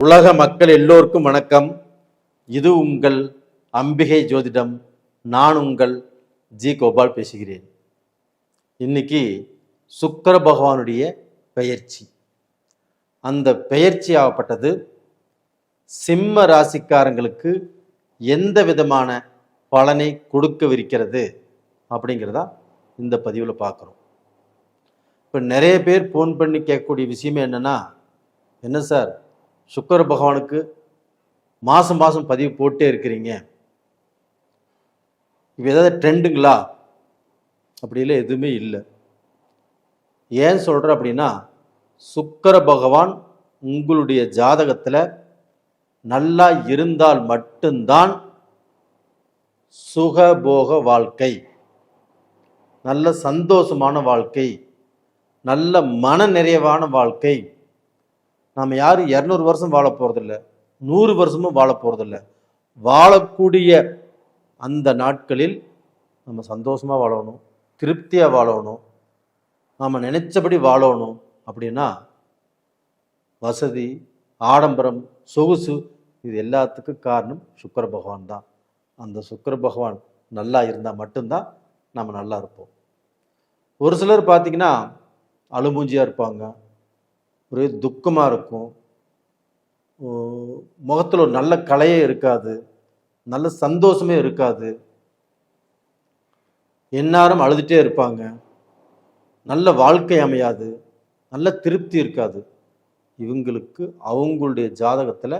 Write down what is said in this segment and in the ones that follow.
உலக மக்கள் எல்லோருக்கும் வணக்கம். இது உங்கள் அம்பிகை ஜோதிடம். நான் உங்கள் ஜி கோபால் பேசுகிறேன். இன்னைக்கு சுக்கிர பகவானுடைய பெயர்ச்சி. அந்த பெயர்ச்சி ஆகப்பட்டது சிம்ம ராசிக்காரங்களுக்கு எந்த விதமான பலனை கொடுக்கவிருக்கிறது அப்படிங்கிறதா இந்த பதிவில் பார்க்குறோம். இப்போ நிறைய பேர் ஃபோன் பண்ணி கேட்கக்கூடிய விஷயமே என்னென்னா, என்ன சார் சுக்கிர பகவானுக்கு மாதம் மாதம் பதிவு போட்டே இருக்கிறீங்க, இப்போ ஏதாவது ட்ரெண்டுங்களா? அப்படிலாம் எதுவுமே இல்லை. ஏன் சொல்கிறேன் அப்படின்னா, சுக்கிர பகவான் உங்களுடைய ஜாதகத்தில் நல்லா இருந்தால் மட்டும்தான் சுகபோக வாழ்க்கை, நல்ல சந்தோஷமான வாழ்க்கை, நல்ல மன நிறைவான வாழ்க்கை. நாம் யாரும் 200 வருஷம் வாழ போகிறதில்ல, 100 வருஷமும் வாழ போகிறதில்ல. வாழக்கூடிய அந்த நாட்களில் நம்ம சந்தோஷமாக வாழணும், திருப்தியாக வாழணும், நாம் நினைச்சபடி வாழணும். அப்படின்னா வசதி, ஆடம்பரம், சொகுசு இது எல்லாத்துக்கும் காரணம் சுக்கிர பகவான் தான். அந்த சுக்கிர பகவான் நல்லா இருந்தால் மட்டும்தான் நம்ம நல்லா இருப்போம். ஒரு சிலர் பார்த்திங்கன்னா அழுமூஞ்சியாக இருப்பாங்க, ஒரே துக்கமாக இருக்கும், முகத்தில் ஒரு நல்ல கலையே இருக்காது, நல்ல சந்தோஷமே இருக்காது, எந்நேரம் அழுதுகிட்டே இருப்பாங்க, நல்ல வாழ்க்கை அமையாது, நல்ல திருப்தி இருக்காது. இவங்களுக்கு அவங்களுடைய ஜாதகத்தில்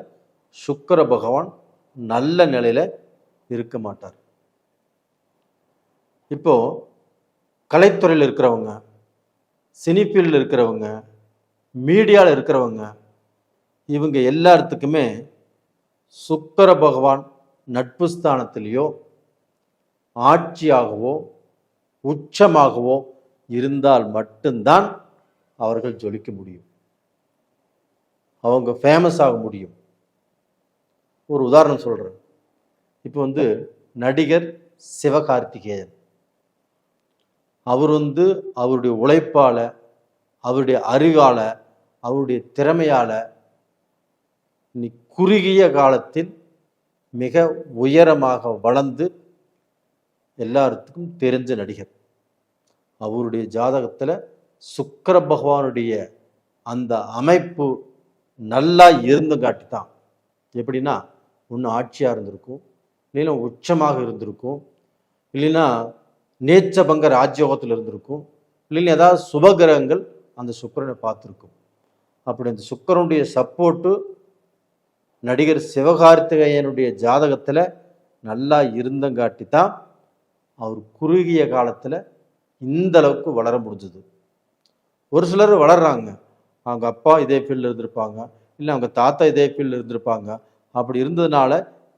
சுக்கிர பகவான் நல்ல நிலையில் இருக்க மாட்டார். இப்போது கலைத்துறையில் இருக்கிறவங்க, சினிஃபீல்டில் இருக்கிறவங்க, மீடியாவில் இருக்கிறவங்க, இவங்க எல்லாத்துக்குமே சுக்கிர பகவான் நட்பு ஸ்தானத்திலேயோ ஆட்சியாகவோ உச்சமாகவோ இருந்தால் மட்டும்தான் அவர்கள் ஜொலிக்க முடியும், அவங்க ஃபேமஸ் ஆக முடியும். ஒரு உதாரணம் சொல்கிறேன். இப்போ நடிகர் சிவகார்த்திகேயன், அவர் அவருடைய உழைப்பால், அவருடைய அறிவால், அவருடைய திறமையால் குறுகிய காலத்தில் மிக உயரமாக வளர்ந்து எல்லாத்துக்கும் தெரிஞ்ச நடிகர். அவருடைய ஜாதகத்தில் சுக்கிர பகவானுடைய அந்த அமைப்பு நல்லா இருந்து காட்டித்தான். எப்படின்னா, ஒன்று ஆட்சியாக இருந்திருக்கும், இல்லைன்னா உச்சமாக இருந்திருக்கும், இல்லைன்னா நேச்சபங்க ராஜ்யோகத்தில் இருந்திருக்கும், இல்லைன்னா ஏதாவது சுபகிரகங்கள் அந்த சுக்கிரனை பார்த்துருக்கும். அப்படி அந்த சுக்கிரனுடைய சப்போர்ட்டு நடிகர் சிவகார்த்திகேயனுடைய ஜாதகத்தில் நல்லா இருந்தங்காட்டி தான் அவர் குறுகிய காலத்தில் இந்த அளவுக்கு வளர முடிஞ்சது. ஒரு சிலர் வளர்றாங்க, அவங்க அப்பா இதே ஃபீல்டில் இருந்திருப்பாங்க, இல்லை அவங்க தாத்தா இதே ஃபீல்டில் இருந்திருப்பாங்க. அப்படி இருந்ததுனால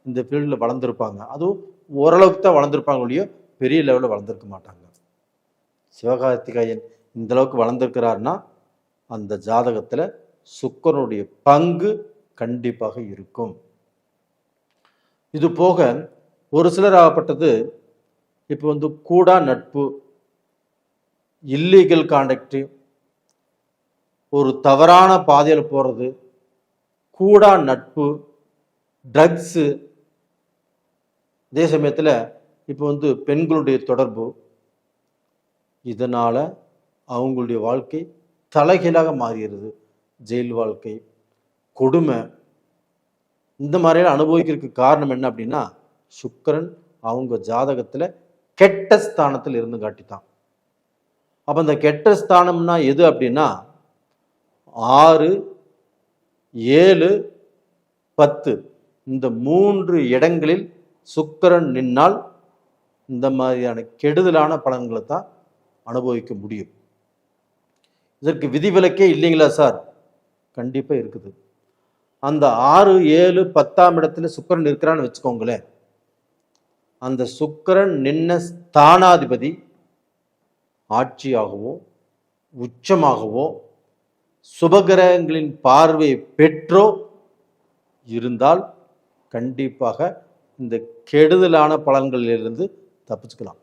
இந்த ஃபீல்டில் வளர்ந்துருப்பாங்க. அதுவும் ஓரளவுக்கு தான் வளர்ந்துருப்பாங்க, ஒழிய பெரிய லெவலில் வளர்ந்துருக்க மாட்டாங்க. சிவகார்த்திகேயன் இந்தளவுக்கு வளர்ந்துருக்கிறாருன்னா அந்த ஜாதகத்தில் சுக்கிரனுடைய பங்கு கண்டிப்பாக இருக்கும். இது போக ஒரு சிலர் ஆகப்பட்டது இப்போ கூடா நட்பு, இல்லீகல் கான்டக்ட், ஒரு தவறான பாதையில் போகிறது, கூடா நட்பு, ட்ரக்ஸு, அதே சமயத்தில் இப்போ பெண்களுடைய தொடர்பு, இதனால் அவங்களுடைய வாழ்க்கை தலைகீழாக மாறுகிறது. ஜெயில் வாழ்க்கை, கொடுமை, இந்த மாதிரியெல்லாம் அனுபவிக்கிறதுக்கு காரணம் என்ன அப்படின்னா, சுக்கிரன் அவங்க ஜாதகத்தில் கெட்ட ஸ்தானத்தில் இருந்து காட்டித்தான். அப்போ அந்த கெட்ட ஸ்தானம்னா எது அப்படின்னா 6, 7, 10 இந்த 3 இடங்களில் சுக்கிரன் நின்னால் இந்த மாதிரியான கெடுதலான பலன்களை தான் அனுபவிக்க முடியும். இதற்கு விதிவிலக்கே இல்லைங்களா சார்? கண்டிப்பாக இருக்குது. அந்த 6, 7, 10ஆம் இடத்துல சுக்கிரன் இருக்கிறான்னு வச்சுக்கோங்களேன். அந்த சுக்கிரன் நின்ன ஸ்தானாதிபதி ஆட்சியாகவோ உச்சமாகவோ சுபகிரகங்களின் பார்வையை பெற்றோ இருந்தால் கண்டிப்பாக இந்த கெடுதலான பலன்களிலிருந்து தப்பிச்சுக்கலாம்.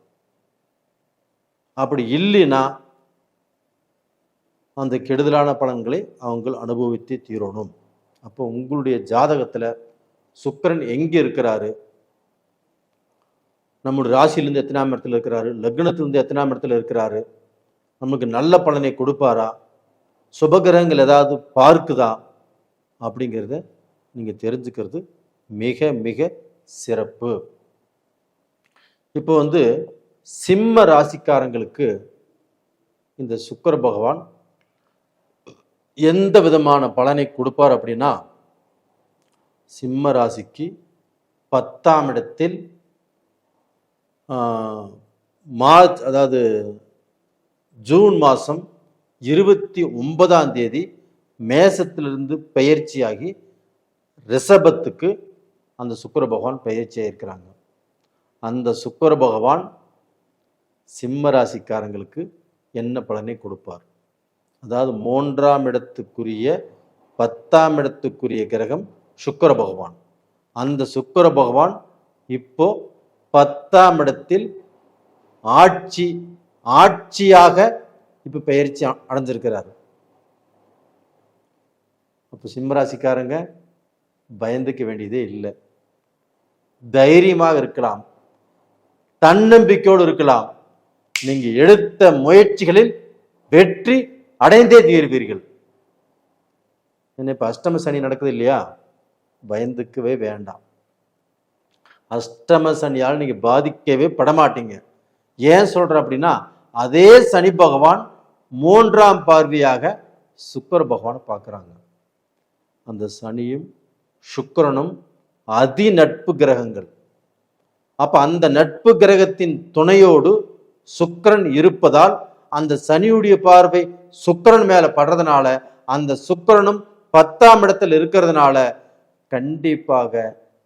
அப்படி இல்லைன்னா அந்த கெடுதலான பலன்களை அவங்க அனுபவித்தே தீரணும். அப்போ உங்களுடைய ஜாதகத்தில் சுக்கிரன் எங்கே இருக்கிறாரு, நம்முடைய ராசியிலேருந்து எத்தனாம் இடத்துல இருக்கிறாரு, லக்னத்திலிருந்து எத்தனாம் இடத்துல இருக்கிறாரு, நமக்கு நல்ல பலனை கொடுப்பாரா, சுபகிரகங்கள் ஏதாவது பார்க்குதா அப்படிங்கிறத நீங்கள் தெரிஞ்சுக்கிறது மிக மிக சிறப்பு. இப்போ சிம்ம ராசிக்காரங்களுக்கு இந்த சுக்கிர பகவான் எந்த விதமான பலனை கொடுப்பார் அப்படின்னா, சிம்ம ராசிக்கு 10ஆம் இடத்தில் மார்ச், அதாவது ஜூன் மாதம் 29ஆம் தேதி மேசத்திலிருந்து பெயர்ச்சியாகி ரிஷபத்துக்கு அந்த சுக்கிர பகவான் பெயர்ச்சியாக இருக்கிறாங்க. அந்த சுக்கிர பகவான் சிம்ம ராசிக்காரங்களுக்கு என்ன பலனை கொடுப்பார்? அதாவது 3ஆம் இடத்துக்குரிய 10ஆம் இடத்துக்குரிய கிரகம் சுக்கிர பகவான். அந்த சுக்கிர பகவான் இப்போ 10ஆம் இடத்தில் ஆட்சியாக இப்போ பெயர்ச்சி அடைஞ்சிருக்கிறாரு. அப்போ சிம்மராசிக்காரங்க பயந்துக்க வேண்டியதே இல்லை. தைரியமாக இருக்கலாம், தன்னம்பிக்கையோடு இருக்கலாம். நீங்க எடுத்த முயற்சிகளில் வெற்றி அடைந்தே தீர்வீர்கள். இப்ப அஷ்டம சனி நடக்குது இல்லையா, பயந்துக்கவே வேண்டாம். அஷ்டம சனியால் நீங்க பாதிக்கவே படமாட்டீங்க. ஏன் சொல்ற அப்படின்னா, அதே சனி பகவான் 3ஆம் பார்வையாக சுக்கிர பகவானை பார்க்குறாங்க. அந்த சனியும் சுக்கிரனும் அதி நட்பு கிரகங்கள். அப்ப அந்த நட்பு கிரகத்தின் துணையோடு சுக்கிரன் இருப்பதால் அந்த சனியுடைய பார்வை சுக்கிரன் மேல படுறதுனால, அந்த சுக்கிரனும் 10ஆம் இடத்தில் இருக்கிறதுனால கண்டிப்பாக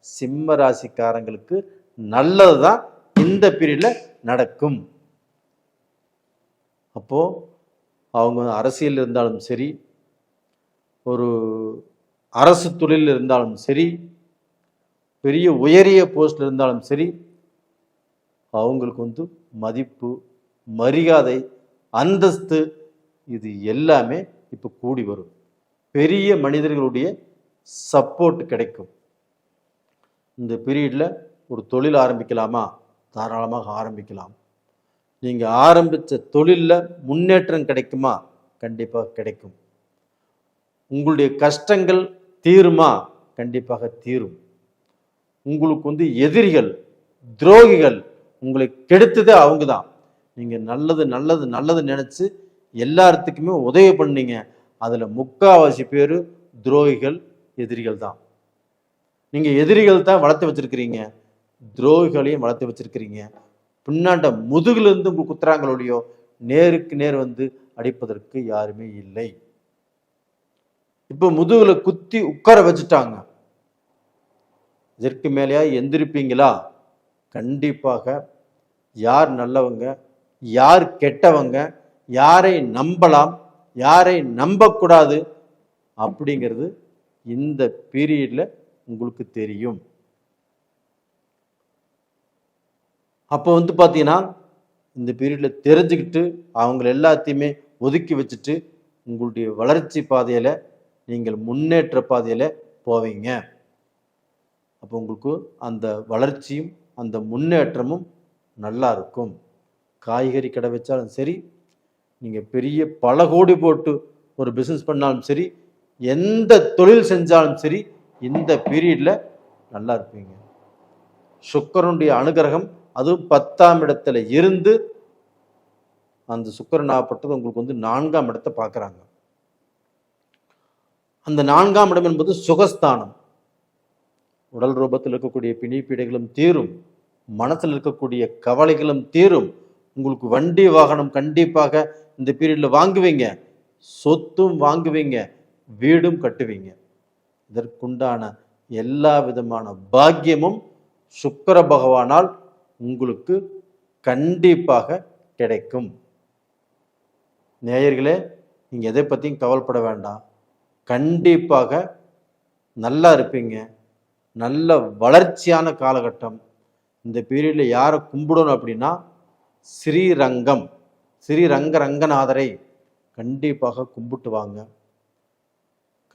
சிம்ம ராசிக்காரங்களுக்கு நல்லதுதான் இந்த பீரியட்ல நடக்கும். அப்போ அவங்க அரசியல் இருந்தாலும் சரி, ஒரு அரசு தொழில் இருந்தாலும் சரி, பெரிய உயரிய போஸ்ட்ல இருந்தாலும் சரி, அவங்களுக்கு மதிப்பு, மரியாதை, அந்தஸ்து இது எல்லாமே இப்போ கூடி வரும். பெரிய மனிதர்களுடைய சப்போர்ட் கிடைக்கும். இந்த பீரியட்ல ஒரு தொழில் ஆரம்பிக்கலாமா, தாராளமாக ஆரம்பிக்கலாம். நீங்க ஆரம்பிச்ச தொழில்ல முன்னேற்றம் கிடைக்குமா, கண்டிப்பாக கிடைக்கும். உங்களுடைய கஷ்டங்கள் தீருமா, கண்டிப்பாக தீரும். உங்களுக்கு எதிரிகள், துரோகிகள் உங்களை கெடுத்ததே அவங்க தான். நீங்க நல்லது நல்லது நல்லது நினைச்சு எல்லாத்துக்குமே உதவி பண்ணீங்க, அதுல முக்காவாசி பேரு துரோகிகள், எதிரிகள் தான். நீங்க எதிரிகள் தான் வளர்த்து வச்சிருக்கிறீங்க, துரோகிகளையும் வளர்த்து வச்சிருக்கிறீங்க. பின்னாண்ட முதுகுல இருந்து உங்க குத்துறாங்களோடையோ, நேருக்கு நேர் அடிப்பதற்கு யாருமே இல்லை. இப்ப முதுகுல குத்தி உட்கார வச்சுட்டாங்க. இதற்கு மேலேயா எந்திரிப்பீங்களா? கண்டிப்பாக யார் நல்லவங்க, யார் கெட்டவங்க, யாரை நம்பலாம், யாரை நம்பக்கூடாது அப்படிங்கிறது இந்த பீரியட்ல உங்களுக்கு தெரியும். அப்போ பார்த்தீங்கன்னா, இந்த பீரியட்ல தெரிஞ்சுக்கிட்டு அவங்க எல்லாத்தையுமே ஒதுக்கி வச்சுட்டு உங்களுடைய வளர்ச்சி பாதையில நீங்கள் முன்னேற்ற பாதையில போவீங்க. அப்போ உங்களுக்கு அந்த வளர்ச்சியும் அந்த முன்னேற்றமும் நல்லா இருக்கும். காய்கறி கடை வச்சாலும் சரி, நீங்கள் பெரிய பல கோடி போட்டு ஒரு பிஸ்னஸ் பண்ணாலும் சரி, எந்த தொழில் செஞ்சாலும் சரி, இந்த பீரியட்ல நல்லா இருப்பீங்க. சுக்கிரனுடைய அனுகிரகம், அதுவும் 10ஆம் இடத்துல இருந்து, அந்த சுக்கிரன் ஆகப்பட்டது உங்களுக்கு 4ஆம் இடத்தை பார்க்குறாங்க. அந்த 4ஆம் இடம் என்பது சுகஸ்தானம். உடல் ரூபத்தில் இருக்கக்கூடிய பிணிப்பீடைகளும் தீரும், மனசில் இருக்கக்கூடிய கவலைகளும் தீரும். உங்களுக்கு வண்டி வாகனம் கண்டிப்பாக இந்த பீரியட்ல வாங்குவீங்க, சொத்தும் வாங்குவீங்க, வீடும் கட்டுவீங்க. இதற்குண்டான எல்லா விதமான பாக்கியமும் சுக்கிர பகவானால் உங்களுக்கு கண்டிப்பாக கிடைக்கும். நேயர்களே, நீங்க எதை பத்தியும் கவலைப்பட வேண்டாம். கண்டிப்பாக நல்லா இருப்பீங்க. நல்ல வளர்ச்சியான காலகட்டம். இந்த பீரியட்ல யாரை கும்பிடணும் அப்படின்னா, ஸ்ரீரங்கம், ஸ்ரீரங்க ரங்கநாதரை கண்டிப்பாக கும்பிட்டு வாங்க.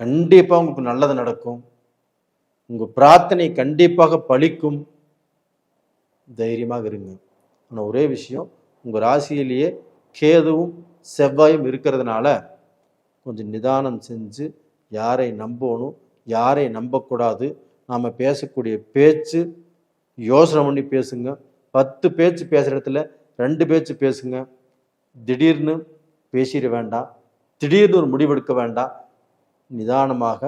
கண்டிப்பாக உங்களுக்கு நல்லது நடக்கும். உங்கள் பிரார்த்தனை கண்டிப்பாக பலிக்கும். தைரியமாக இருங்க. ஆனால் ஒரே விஷயம், உங்கள் ராசியிலேயே கேதுவும் செவ்வாயும் இருக்கிறதுனால கொஞ்சம் நிதானம் செஞ்சு யாரை நம்பணும், யாரை நம்பக்கூடாது, நாம் பேசக்கூடிய பேச்சு யோசனை பண்ணி பேசுங்க. 10 பேச்சு பேசுகிற இடத்துல 2 பேச்சு பேசுங்க. திடீர்னு பேசிட வேண்டாம், திடீர்னு ஒரு முடிவெடுக்க வேண்டாம். நிதானமாக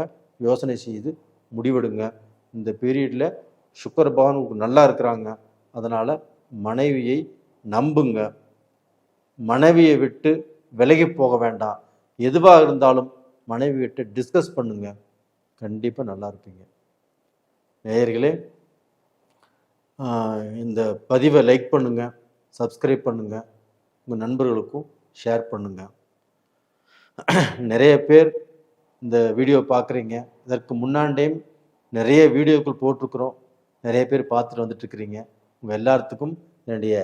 யோசனை செய்து முடிவெடுங்க. இந்த பீரியடில் சுக்கிர பகவான் உங்களுக்கு நல்லா இருக்கிறாங்க. அதனால் மனைவியை நம்புங்க. மனைவியை விட்டு விலகி போக வேண்டாம். எதுவாக இருந்தாலும் மனைவி விட்டு டிஸ்கஸ் பண்ணுங்க. கண்டிப்பாக நல்லா இருப்பீங்க. நேயர்களே, இந்த பதிவை லைக் பண்ணுங்க, சப்ஸ்கிரைப் பண்ணுங்க, உங்கள் நண்பர்களுக்கும் ஷேர் பண்ணுங்க. நிறைய பேர் இந்த வீடியோ பார்க்குறீங்க. இதற்கு முன்னாண்டேயும் நிறைய வீடியோக்கள் போட்டிருக்கிறோம். நிறைய பேர் பார்த்துட்டு வந்துட்டுருக்கிறீங்க. உங்கள் எல்லாத்துக்கும் என்னுடைய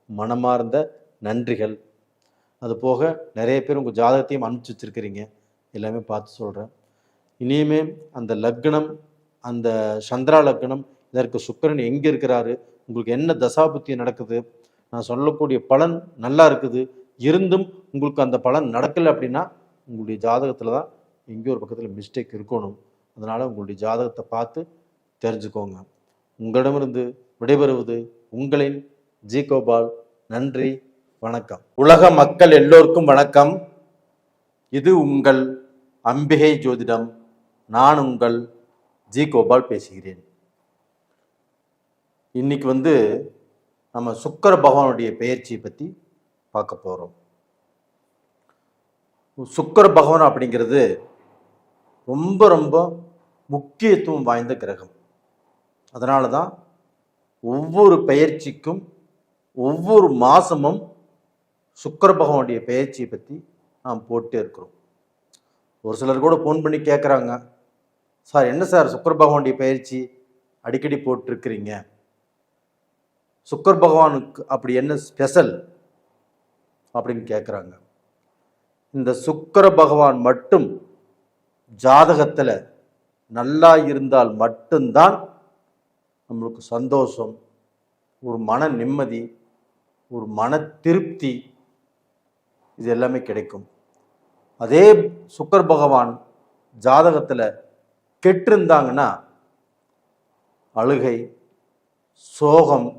மனமார்ந்த நன்றிகள். அதுபோக நிறைய பேர் உங்கள் ஜாதகத்தையும் அனுப்பிச்சி வச்சுருக்கிறீங்க. எல்லாமே பார்த்து சொல்கிறேன். இனிமே அந்த லக்னம், அந்த சந்திரா லக்னம், இதற்கு சுக்கிரன் எங்கே இருக்கிறாரு, உங்களுக்கு என்ன தசாபுத்தி நடக்குது, நான் சொல்லக்கூடிய பலன் நல்லா இருக்குது, இருந்தும் உங்களுக்கு அந்த பலன் நடக்கலை அப்படின்னா உங்களுடைய ஜாதகத்தில் தான் எங்கேயோ ஒரு பக்கத்தில் மிஸ்டேக் இருக்கணும். அதனால் உங்களுடைய ஜாதகத்தை பார்த்து தெரிஞ்சுக்கோங்க. உங்களிடமிருந்து விடைபெறுவது உங்களின் ஜி கோபால். நன்றி, வணக்கம். உலக மக்கள் எல்லோருக்கும் வணக்கம். இது உங்கள் அம்பிகை ஜோதிடம். நான் உங்கள் ஜி கோபால் பேசுகிறேன். இன்னைக்கு நம்ம சுக்கிர பகவானுடைய பெயர்ச்சியை பற்றி பார்க்க போகிறோம். சுக்கிர பகவான் அப்படிங்கிறது ரொம்ப ரொம்ப முக்கியத்துவம் வாய்ந்த கிரகம். அதனால தான் ஒவ்வொரு பெயர்ச்சிக்கும் ஒவ்வொரு மாதமும் சுக்கிர பகவானுடைய பெயர்ச்சியை பற்றி நாம் போட்டே இருக்கிறோம். ஒரு சிலர் கூட ஃபோன் பண்ணி கேட்குறாங்க, சார் என்ன சார் சுக்கிர பகவானுடைய பெயர்ச்சி அடிக்கடி போட்டிருக்கிறீங்க, சுக்கிர பகவானுக்கு அப்படி என்ன ஸ்பெஷல் அப்படின்னு கேட்குறாங்க. இந்த சுக்கிர பகவான் மட்டும் ஜாதகத்தில் நல்லா இருந்தால் மட்டும்தான் நம்மளுக்கு சந்தோஷம், ஒரு மன நிம்மதி, ஒரு மன திருப்தி, இது எல்லாமே கிடைக்கும். அதே சுக்கிர பகவான் ஜாதகத்தில் கெட்டிருந்தாங்கன்னா அழுகை, சோகம்,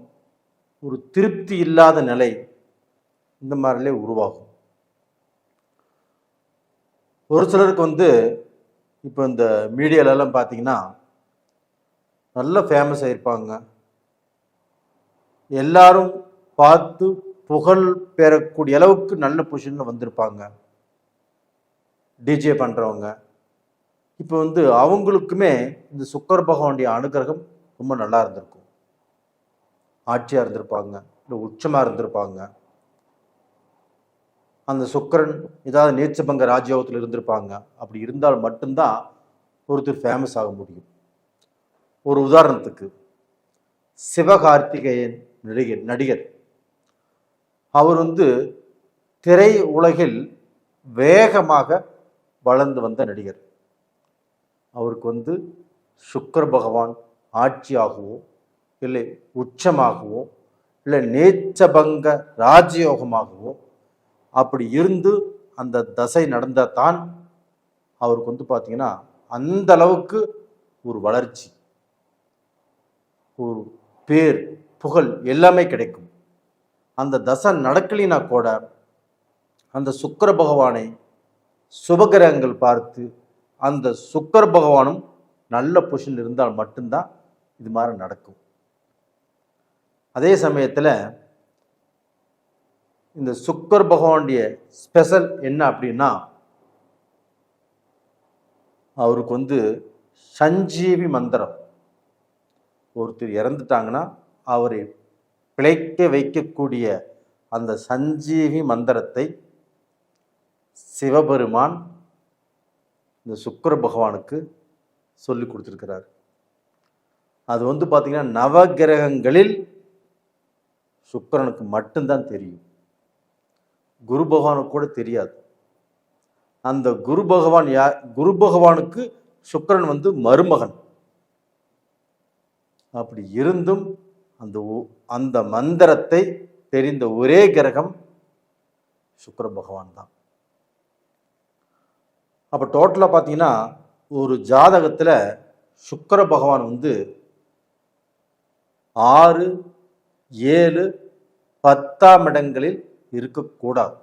ஒரு திருப்தி இல்லாத நிலை, இந்த மாதிரிலே உருவாகும். ஒரு சிலருக்கு இப்போ இந்த மீடியாலெல்லாம் பார்த்தீங்கன்னா நல்ல ஃபேமஸ் ஆகிருப்பாங்க, எல்லாரும் பார்த்து புகழ் பெறக்கூடிய அளவுக்கு நல்ல பொசிஷனில் வந்திருப்பாங்க. டிஜே பண்ணுறவங்க இப்போ அவங்களுக்குமே இந்த சுக்கிர பகவானுடைய அனுகிரகம் ரொம்ப நல்லா இருந்திருக்கும். ஆட்சியாக இருந்திருப்பாங்க, இல்லை உச்சமாக இருந்திருப்பாங்க. அந்த சுக்கிரன் ஏதாவது நீச்சபங்க ராஜயோகத்தில் இருந்திருப்பாங்க. அப்படி இருந்தால் மட்டும்தான் ஒருத்தர் ஃபேமஸ் ஆக முடியும். ஒரு உதாரணத்துக்கு சிவகார்த்திகேயன் நடிகர், அவர் திரை உலகில் வேகமாக வளர்ந்து வந்த நடிகர். அவருக்கு சுக்கிர பகவான் ஆட்சியாகவோ இல்லை உச்சமாகவோ இல்லை நீச்சபங்க ராஜயோகமாகவோ அப்படி இருந்து அந்த தசை நடந்தால் தான் அவருக்கு பார்த்தீங்கன்னா அந்த அளவுக்கு ஒரு வளர்ச்சி, ஒரு பேர், புகழ் எல்லாமே கிடைக்கும். அந்த தசை நடக்கலினா கூட அந்த சுக்கிர பகவானை சுபகிரகங்கள் பார்த்து அந்த சுக்கிர பகவானும் நல்ல பொசிஷன் இருந்தால் மட்டும்தான் இது மாதிரி நடக்கும். அதே சமயத்தில் இந்த சுக்கிர பகவானுடைய ஸ்பெஷல் என்ன அப்படின்னா, அவருக்கு சஞ்சீவி மந்திரம், ஒருத்தர் இறந்துட்டாங்கன்னா அவரை பிழைக்க வைக்கக்கூடிய அந்த சஞ்சீவி மந்திரத்தை சிவபெருமான் இந்த சுக்கிர பகவானுக்கு சொல்லி கொடுத்துருக்கிறார். அது பார்த்தீங்கன்னா நவகிரகங்களில் சுக்கிரனுக்கு மட்டும்தான் தெரியும், குரு பகவானுக்கு கூட தெரியாது. அந்த குரு பகவான் குரு பகவானுக்கு சுக்கிரன் வந்து மருமகன். அப்படி இருந்தும் அந்த மந்திரத்தை தெரிந்த ஒரே கிரகம் சுக்கிர பகவான் தான். அப்ப டோட்டலா பார்த்தீங்கன்னா ஒரு ஜாதகத்துல சுக்கிர பகவான் வந்து 6, 7, 10ஆம் இடங்களில் இருக்கக்கூடாது.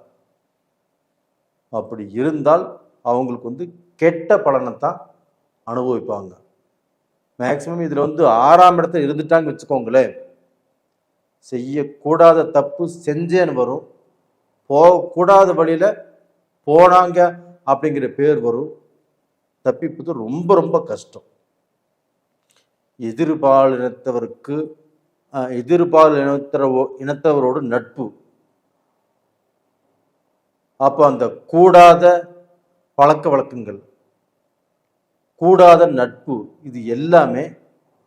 அப்படி இருந்தால் அவங்களுக்கு வந்து கெட்ட பலனை தான் அனுபவிப்பாங்க. மேக்சிமம் இதில் வந்து 6ஆம் இடத்துல இருந்துட்டாங்க வச்சுக்கோங்களேன், செய்யக்கூடாத தப்பு செஞ்சேன்னு வரும், போகக்கூடாத வழியில் போனாங்க அப்படிங்கிற பேர் வரும். தப்பிப்பது ரொம்ப ரொம்ப கஷ்டம். எதிர்பால் இனத்தவரோடு நட்பு, அப்போ அந்த கூடாத பழக்க வழக்கங்கள், கூடாத நட்பு, இது எல்லாமே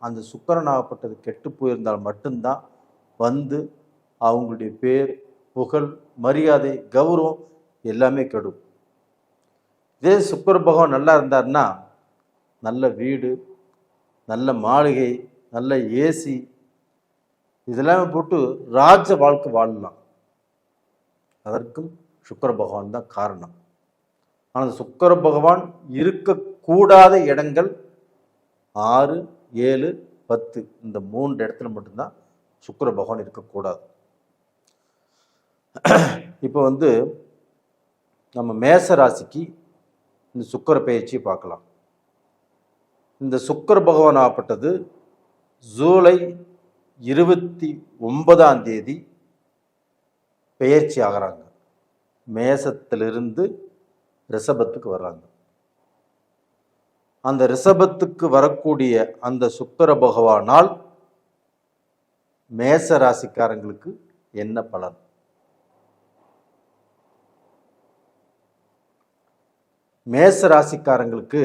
அந்த சுக்கிரனாகப்பட்டது கெட்டு போயிருந்தால் மட்டும்தான் வந்து அவங்களுடைய பேர், புகழ், மரியாதை, கௌரவம் எல்லாமே கெடும். இதே சுக்கிர பகவான் நல்லா இருந்தார்னா நல்ல வீடு, நல்ல மாளிகை, நல்ல ஏசி இதெல்லாமே போட்டு ராஜ வாழ்க்கை வாழலாம். அதற்கும் சுக்கிர பகவான் தான் காரணம். ஆனால் சுக்கிர பகவான் இருக்கக்கூடாத இடங்கள் 6, 7, 10 இந்த 3 இடத்துல மட்டும்தான் சுக்கிர பகவான் இருக்கக்கூடாது. இப்போ வந்து நம்ம மேச ராசிக்கு இந்த சுக்கிர பெயர்ச்சி பார்க்கலாம். இந்த சுக்கிர பகவான் ஆகப்பட்டது ஜூலை 29ஆம் தேதி பெயர்ச்சி ஆகிறாங்க. மேசத்திலிருந்து ரிஷபத்துக்கு வர்றாங்க. அந்த ரிஷபத்துக்கு வரக்கூடிய அந்த சுக்கிர பகவானால் மேச ராசிக்காரங்களுக்கு என்ன பலன்? மேச ராசிக்காரங்களுக்கு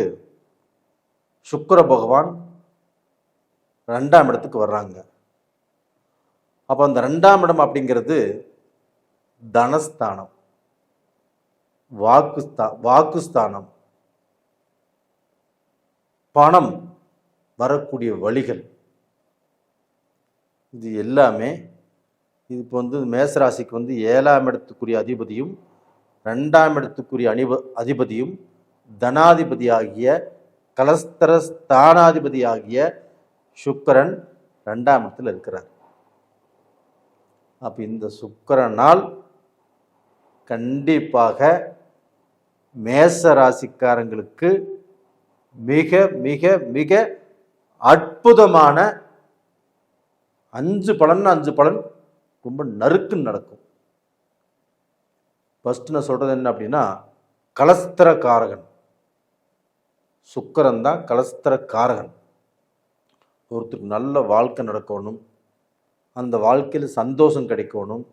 சுக்கிர பகவான் 2ஆம் இடத்துக்கு வர்றாங்க. அப்போ அந்த 2ஆம் இடம் அப்படிங்கிறது தனஸ்தானம், வாக்குஸ்தானம், பணம் வரக்கூடிய வழிகள், இது எல்லாமே இப்போ வந்து மேசராசிக்கு வந்து 7ஆம் இடத்துக்குரிய அதிபதியும் 2ஆம் இடத்துக்குரிய அதிபதியும் தனாதிபதியாகிய கலஸ்தர ஸ்தானாதிபதியாகிய சுக்கிரன் 2ஆம் இடத்தில் இருக்கிறார். அப்போ இந்த சுக்கிரனால் கண்டிப்பாக மேச ராசிக்காரங்களுக்கு மிக மிக மிக அற்புதமான 5 பலன் ரொம்ப நறுக்குன்னு நடக்கும். ஃபர்ஸ்ட் நான் சொல்றது என்ன அப்படின்னா, கலஸ்தர காரகன் சுக்கிரன் தான். கலஸ்தர காரகன். ஒருத்தருக்கு நல்ல வாழ்க்கை நடக்கணும், அந்த வாழ்க்கையில் சந்தோஷம் கிடைக்கணும்,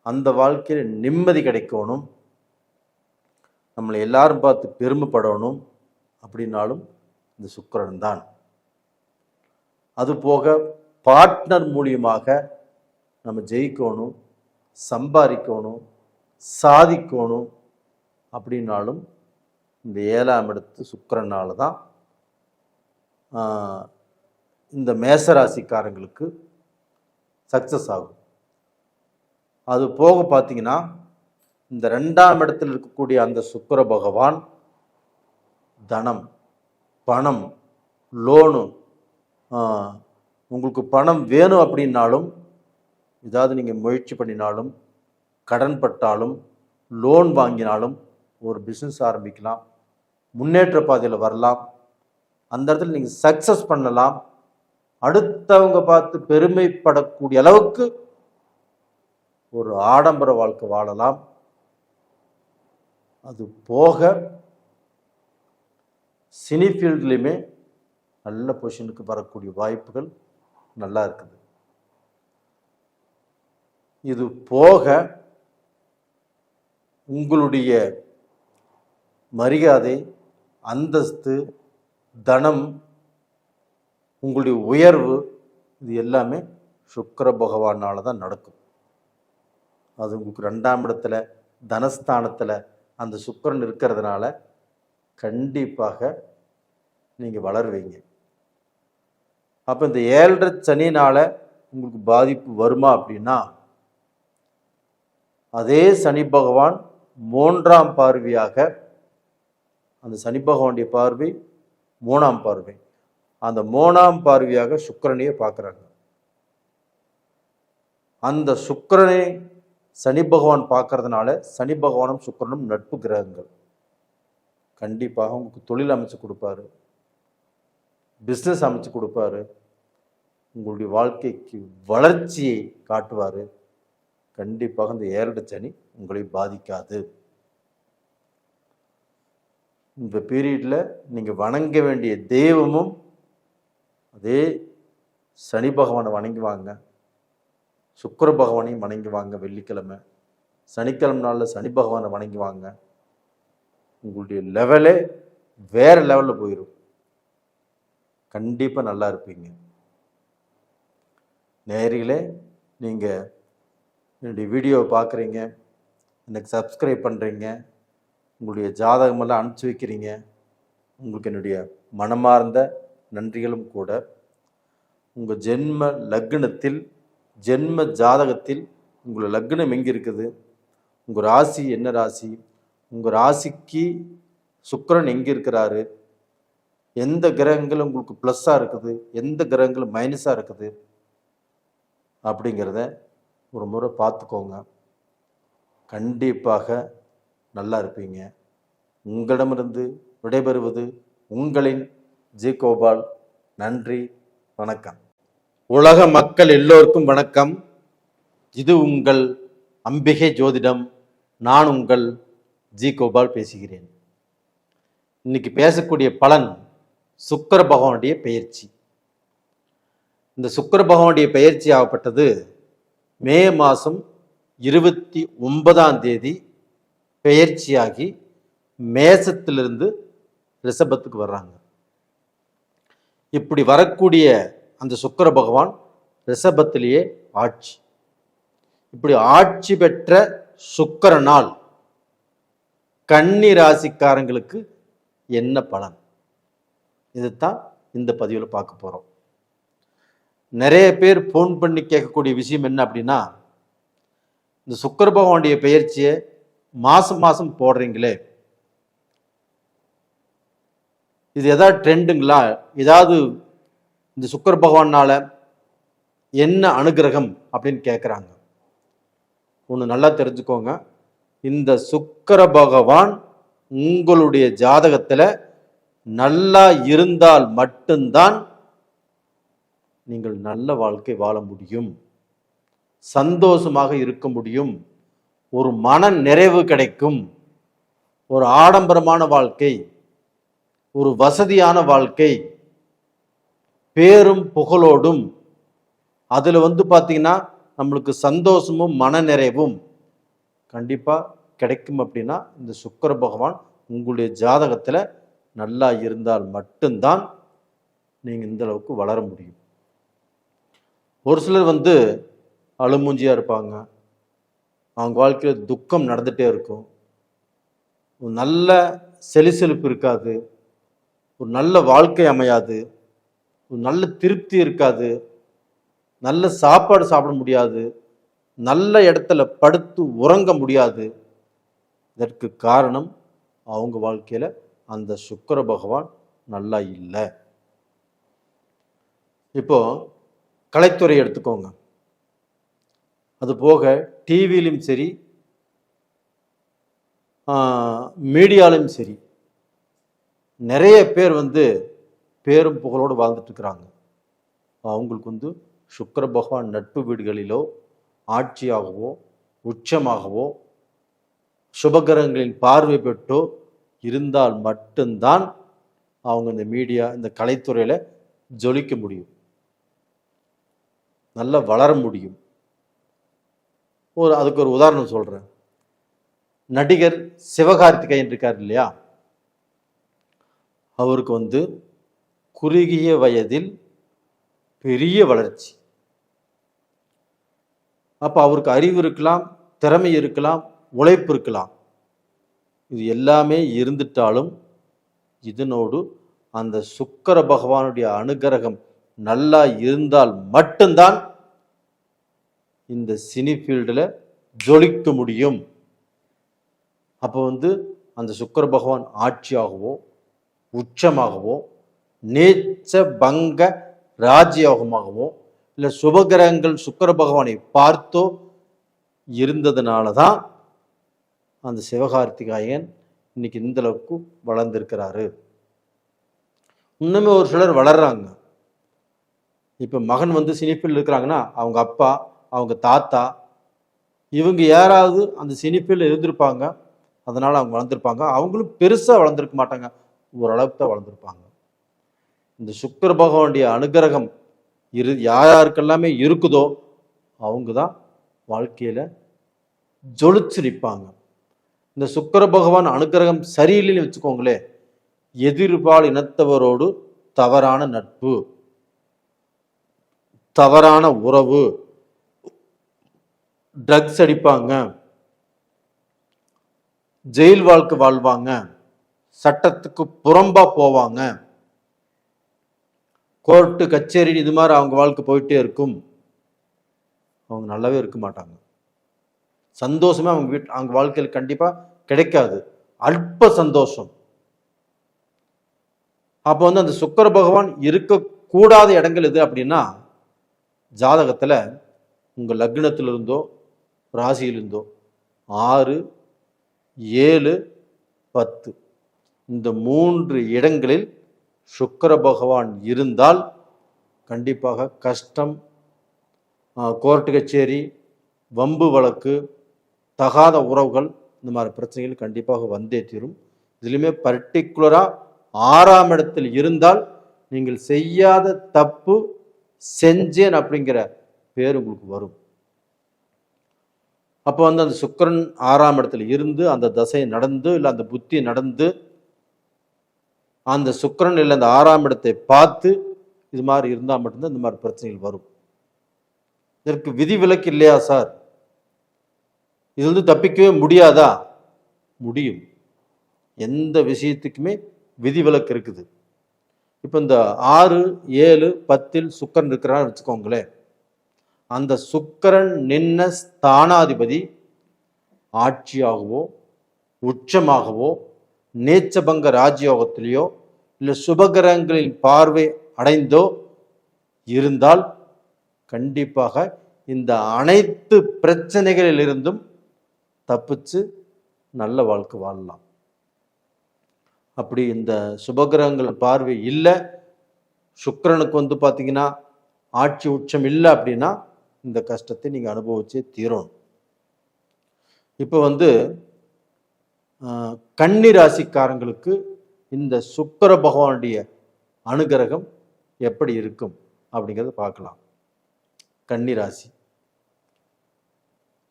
அந்த வாழ்க்கையில் நிம்மதி கிடைக்கணும், நம்மளை எல்லாரும் பார்த்து பெருமைப்படணும் அப்படின்னாலும் இந்த சுக்கிரன் தான். அதுபோக பார்ட்னர் மூலியமாக நம்ம ஜெயிக்கணும், சம்பாதிக்கணும், சாதிக்கணும் அப்படின்னாலும் இந்த 7ஆம் இடத்து சுக்கிரனால தான் இந்த மேசராசிக்காரங்களுக்கு சக்சஸ் ஆகும். அது போக பார்த்தீங்கன்னா இந்த 2ஆம் இடத்தில் இருக்கக்கூடிய அந்த சுக்கிர பகவான் தனம், பணம், லோனு, உங்களுக்கு பணம் வேணும் அப்படின்னாலும், ஏதாவது நீங்கள் முயற்சி பண்ணினாலும், கடன் பட்டாலும், லோன் வாங்கினாலும் ஒரு பிஸ்னஸ் ஆரம்பிக்கலாம், முன்னேற்ற பாதையில் வரலாம், அந்த இடத்துல நீங்கள் சக்ஸஸ் பண்ணலாம், அடுத்தவங்க பார்த்து பெருமைப்படக்கூடிய அளவுக்கு ஒரு ஆடம்பர வாழ்க்கை வாழலாம். அது போக சினி ஃபீல்ட்லையுமே நல்ல பொசிஷனுக்கு வரக்கூடிய வாய்ப்புகள் நல்லா இருக்குது. இது போக உங்களுடைய மரியாதை, அந்தஸ்து, தனம், உங்களுடைய உயர்வு, இது எல்லாமே சுக்கிர பகவானால தான் நடக்கும். அது உங்களுக்கு 2ஆம் இடத்துல தனஸ்தானத்தில் அந்த சுக்கிரன் இருக்கிறதுனால கண்டிப்பாக நீங்கள் வளருவீங்க. அப்போ இந்த 7.5 சனினால் உங்களுக்கு பாதிப்பு வருமா அப்படின்னா, அதே சனி பகவான் 3ஆம் பார்வையாக, அந்த சனி பகவானுடைய பார்வை 3ஆம் பார்வை, அந்த 3ஆம் பார்வையாக சுக்கிரனையே பார்க்குறாங்க. அந்த சுக்கிரனை சனி பகவான் பார்க்கறதுனால சனி பகவானும் சுக்கிரனும் நட்பு கிரகங்கள். கண்டிப்பாக உங்களுக்கு தொழில் அமைச்சு கொடுப்பாரு, பிஸ்னஸ் அமைச்சு கொடுப்பாரு, உங்களுடைய வாழ்க்கைக்கு வளர்ச்சியை காட்டுவார். கண்டிப்பாக இந்த 7.5 சனி உங்களை பாதிக்காது. இந்த பீரியடில் நீங்கள் வணங்க வேண்டிய தெய்வமும் அதே சனி பகவானை வணங்கி வாங்க, சுக்கிர பகவானையும் வணங்கி வாங்க. வெள்ளிக்கிழமை சனிக்கிழமை நாளில் சனி பகவானை வணங்கி வாங்க. உங்களுடைய லெவலே வேறு லெவலில் போயிடும். கண்டிப்பாக நல்லா இருப்பீங்க. நேயர்களே, நீங்கள் என்னுடைய வீடியோவை பார்க்குறீங்க, எனக்கு சப்ஸ்கிரைப் பண்ணுறீங்க, உங்களுடைய ஜாதகமெல்லாம் அனுப்பிச்சி வைக்கிறீங்க. உங்களுக்கு என்னுடைய மனமார்ந்த நன்றிகளும் கூட. உங்கள் ஜென்ம லக்னத்தில், ஜென்ம ஜாதகத்தில் உங்கள் லக்னம் எங்கே இருக்குது, உங்கள் ராசி என்ன ராசி, உங்கள் ராசிக்கு சுக்கிரன் எங்கே இருக்கிறாரு, எந்த கிரகங்கள் உங்களுக்கு ப்ளஸ்ஸாக இருக்குது, எந்த கிரகங்கள் மைனஸாக இருக்குது அப்படிங்கிறத ஒரு முறை பார்த்துக்கோங்க. கண்டிப்பாக நல்லா இருப்பீங்க. உங்களிடமிருந்து விடைபெறுவது உங்களின் ஜி கோபால். நன்றி, வணக்கம். உலக மக்கள் எல்லோருக்கும் வணக்கம். இது உங்கள் அம்பிகை ஜோதிடம். நான் உங்கள் ஜி கோபால் பேசுகிறேன். இன்னைக்கு பேசக்கூடிய பலன் சுக்கிர பகவானுடைய பெயர்ச்சி. இந்த சுக்கிர பகவானுடைய பெயர்ச்சி ஆகப்பட்டது மே மாதம் 29ஆம் தேதி பெயர்ச்சியாகி மேசத்திலிருந்து ரிஷபத்துக்கு வர்றாங்க. இப்படி வரக்கூடிய அந்த சுக்கிர பகவான் ரிஷபத்திலேயே ஆட்சி. இப்படி ஆட்சி பெற்ற சுக்கிரனால் கன்னி ராசிக்காரங்களுக்கு என்ன பலன், இதுதான் இந்த பதிவில் பார்க்க போகிறோம். நிறைய பேர் ஃபோன் பண்ணி கேட்கக்கூடிய விஷயம் என்ன அப்படின்னா, இந்த சுக்கிர பகவானுடைய பெயர்ச்சியை மாதம் மாதம் போடுறீங்களே, இது எதாவது ட்ரெண்டுங்களா, ஏதாவது இந்த சுக்கிர பகவானால் என்ன அனுகிரகம் அப்படின்னு கேட்குறாங்க. ஒன்று நல்லா தெரிஞ்சுக்கோங்க, இந்த சுக்கிர பகவான் உங்களுடைய ஜாதகத்தில் நல்லா இருந்தால் மட்டும்தான் நீங்கள் நல்ல வாழ்க்கை வாழ முடியும், சந்தோஷமாக இருக்க முடியும், ஒரு மன நிறைவு கிடைக்கும், ஒரு ஆடம்பரமான வாழ்க்கை, ஒரு வசதியான வாழ்க்கை, பேரும் புகழோடும், அதில் பார்த்தீங்கன்னா நம்மளுக்கு சந்தோஷமும் மன நிறைவும் கண்டிப்பாக கிடைக்கும். அப்படின்னா இந்த சுக்கிர பகவான் உங்களுடைய ஜாதகத்தில் நல்லா இருந்தால் மட்டும்தான் நீங்கள் இந்த அளவுக்கு வளர முடியும். ஒரு சிலர் அழுமூஞ்சியாக இருப்பாங்க, அவங்க வாழ்க்கையில் துக்கம் நடந்துகிட்டே இருக்கும், ஒரு நல்ல செலிசெலிப்பு இருக்காது, ஒரு நல்ல வாழ்க்கை அமையாது, ஒரு நல்ல திருப்தி இருக்காது, நல்ல சாப்பாடு சாப்பிட முடியாது, நல்ல இடத்துல படுத்து உறங்க முடியாது. இதற்கு காரணம் அவங்க வாழ்க்கையில் அந்த சுக்கிர பகவான் நல்லா இல்லை. இப்போ கலைத்துறை எடுத்துக்கோங்க, அது போக டிவிலையும் சரி மீடியாலையும் சரி நிறைய பேர் பேரும் புகழோடு வாழ்ந்துட்டு இருக்கிறாங்க. அவங்களுக்கு சுக்கிர பகவான் நட்பு வீடுகளிலோ ஆட்சியாகவோ உச்சமாகவோ சுபகிரகங்களின் பார்வை பெற்றோ இருந்தால் மட்டும்தான் அவங்க இந்த மீடியா, இந்த கலைத்துறையில் ஜொலிக்க முடியும், நல்லா வளர முடியும். அதுக்கு ஒரு உதாரணம் சொல்கிறேன். நடிகர் சிவகார்த்திகேயன் இருக்கார் இல்லையா, அவருக்கு குறுகிய வயதில் பெரிய வளர்ச்சி. அப்போ அவருக்கு அறிவு இருக்கலாம், திறமை இருக்கலாம், உழைப்பு இருக்கலாம். இது எல்லாமே இருந்துட்டாலும் இதனோடு அந்த சுக்கிர பகவானுடைய அனுகிரகம் நல்லா இருந்தால் மட்டும்தான் இந்த சினி ஃபீல்டில் ஜொலிக்க முடியும். அப்போ அந்த சுக்கிர பகவான் ஆட்சியாகவோ உச்சமாகவோ நீச்ச பங்க ராஜயோகமாகவோ இல்லை சுபகிரகங்கள் சுக்கிர பகவானை பார்த்தோ இருந்ததுனால தான் அந்த சிவகார்த்திகாயன் இன்னைக்கு இந்த அளவுக்கு வளர்ந்துருக்கிறாரு. இன்னுமே ஒரு சிலர் வளர்றாங்க. இப்போ மகன் சினிஃபீல்டு இருக்கிறாங்கன்னா அவங்க அப்பா அவங்க தாத்தா இவங்க யாராவது அந்த சினிஃபீல்டில் இருந்திருப்பாங்க, அதனால் அவங்க வளர்ந்துருப்பாங்க. அவங்களும் பெருசாக வளர்ந்துருக்க மாட்டாங்க, ஓரளவுக்கு தான் வளர்ந்துருப்பாங்க. இந்த சுக்கிர பகவானுடைய அனுகிரகம் யாருக்கெல்லாமே இருக்குதோ அவங்க தான் வாழ்க்கையில் ஜொலிச்சு நிற்பாங்க. இந்த சுக்கிர பகவான் அனுகிரகம் சரியில்லைன்னு வச்சுக்கோங்களேன், எதிர்பால் இனத்தவரோடு தவறான நட்பு, தவறான உறவு, ட்ரக்ஸ் அடிப்பாங்க, ஜெயில் வாழ்க்கை வாழ்வாங்க, சட்டத்துக்கு புறம்பா போவாங்க, கோர்ட்டு கச்சேரி இது மாதிரி அவங்க வாழ்க்கை போயிட்டே இருக்கும். அவங்க நல்லாவே இருக்க மாட்டாங்க. சந்தோஷமே அவங்க வாழ்க்கையில் கண்டிப்பா கிடைக்காது, அல்ப சந்தோஷம். அப்போ அந்த சுக்கிர பகவான் இருக்கக்கூடாத இடங்கள் எது அப்படின்னா, ஜாதகத்துல உங்க லக்னத்திலிருந்தோ ராசியிலிருந்தோ 6, 7, 10 இந்த 3 இடங்களில் சுக்கிர பகவான் இருந்தால் கண்டிப்பாக கஷ்டம், கோர்ட்டு கச்சேரி, வம்பு வழக்கு, தகாத உறவுகள், இந்த மாதிரி பிரச்சனைகள் கண்டிப்பாக வந்தே தீரும். இதுலையுமே பர்டிகுலராக 6ஆம் இடத்தில் இருந்தால் நீங்கள் செய்யாத தப்பு செஞ்சேன் அப்படிங்கிற பேர் உங்களுக்கு வரும். அப்போ அந்த சுக்கிரன் 6ஆம் இடத்துல இருந்து அந்த தசை நடந்து இல்லை அந்த புத்தி நடந்து அந்த சுக்கிரன் இல்லை அந்த 6ஆம் இடத்தை பார்த்து இது மாதிரி இருந்தால் மட்டும்தான் இந்த மாதிரி பிரச்சனைகள் வரும். இதற்கு விதிவிலக்கு இல்லையா சார்? இது தப்பிக்கவே முடியாதா? முடியும். எந்த விஷயத்துக்குமே விதிவிலக்கு இருக்குது. இப்போ இந்த 6, 7, 10 சுக்கிரன் இருக்கிறான்னு வச்சுக்கோங்களேன், அந்த சுக்கிரன் நின்ன ஸ்தானாதிபதி ஆட்சியாகவோ உச்சமாகவோ நீச்சபங்க ராஜயோகத்திலேயோ இல்லை சுபகிரகங்களின் பார்வை அடைந்தோ இருந்தால் கண்டிப்பாக இந்த அனைத்து பிரச்சனைகளிலிருந்தும் தப்பிச்சு நல்ல வாழ்க்கை வாழலாம். அப்படி இந்த சுபகிரகங்கள் பார்வை இல்லை, சுக்கிரனுக்கு பார்த்தீங்கன்னா ஆட்சி உச்சம் இல்லை அப்படின்னா இந்த கஷ்டத்தை நீங்கள் அனுபவிச்சே தீரணும். இப்போ கன்னி ராசிக்காரங்களுக்கு இந்த சுக்கிர பகவானுடைய அனுகிரகம் எப்படி இருக்கும் அப்படிங்கிறத பார்க்கலாம். கன்னி ராசி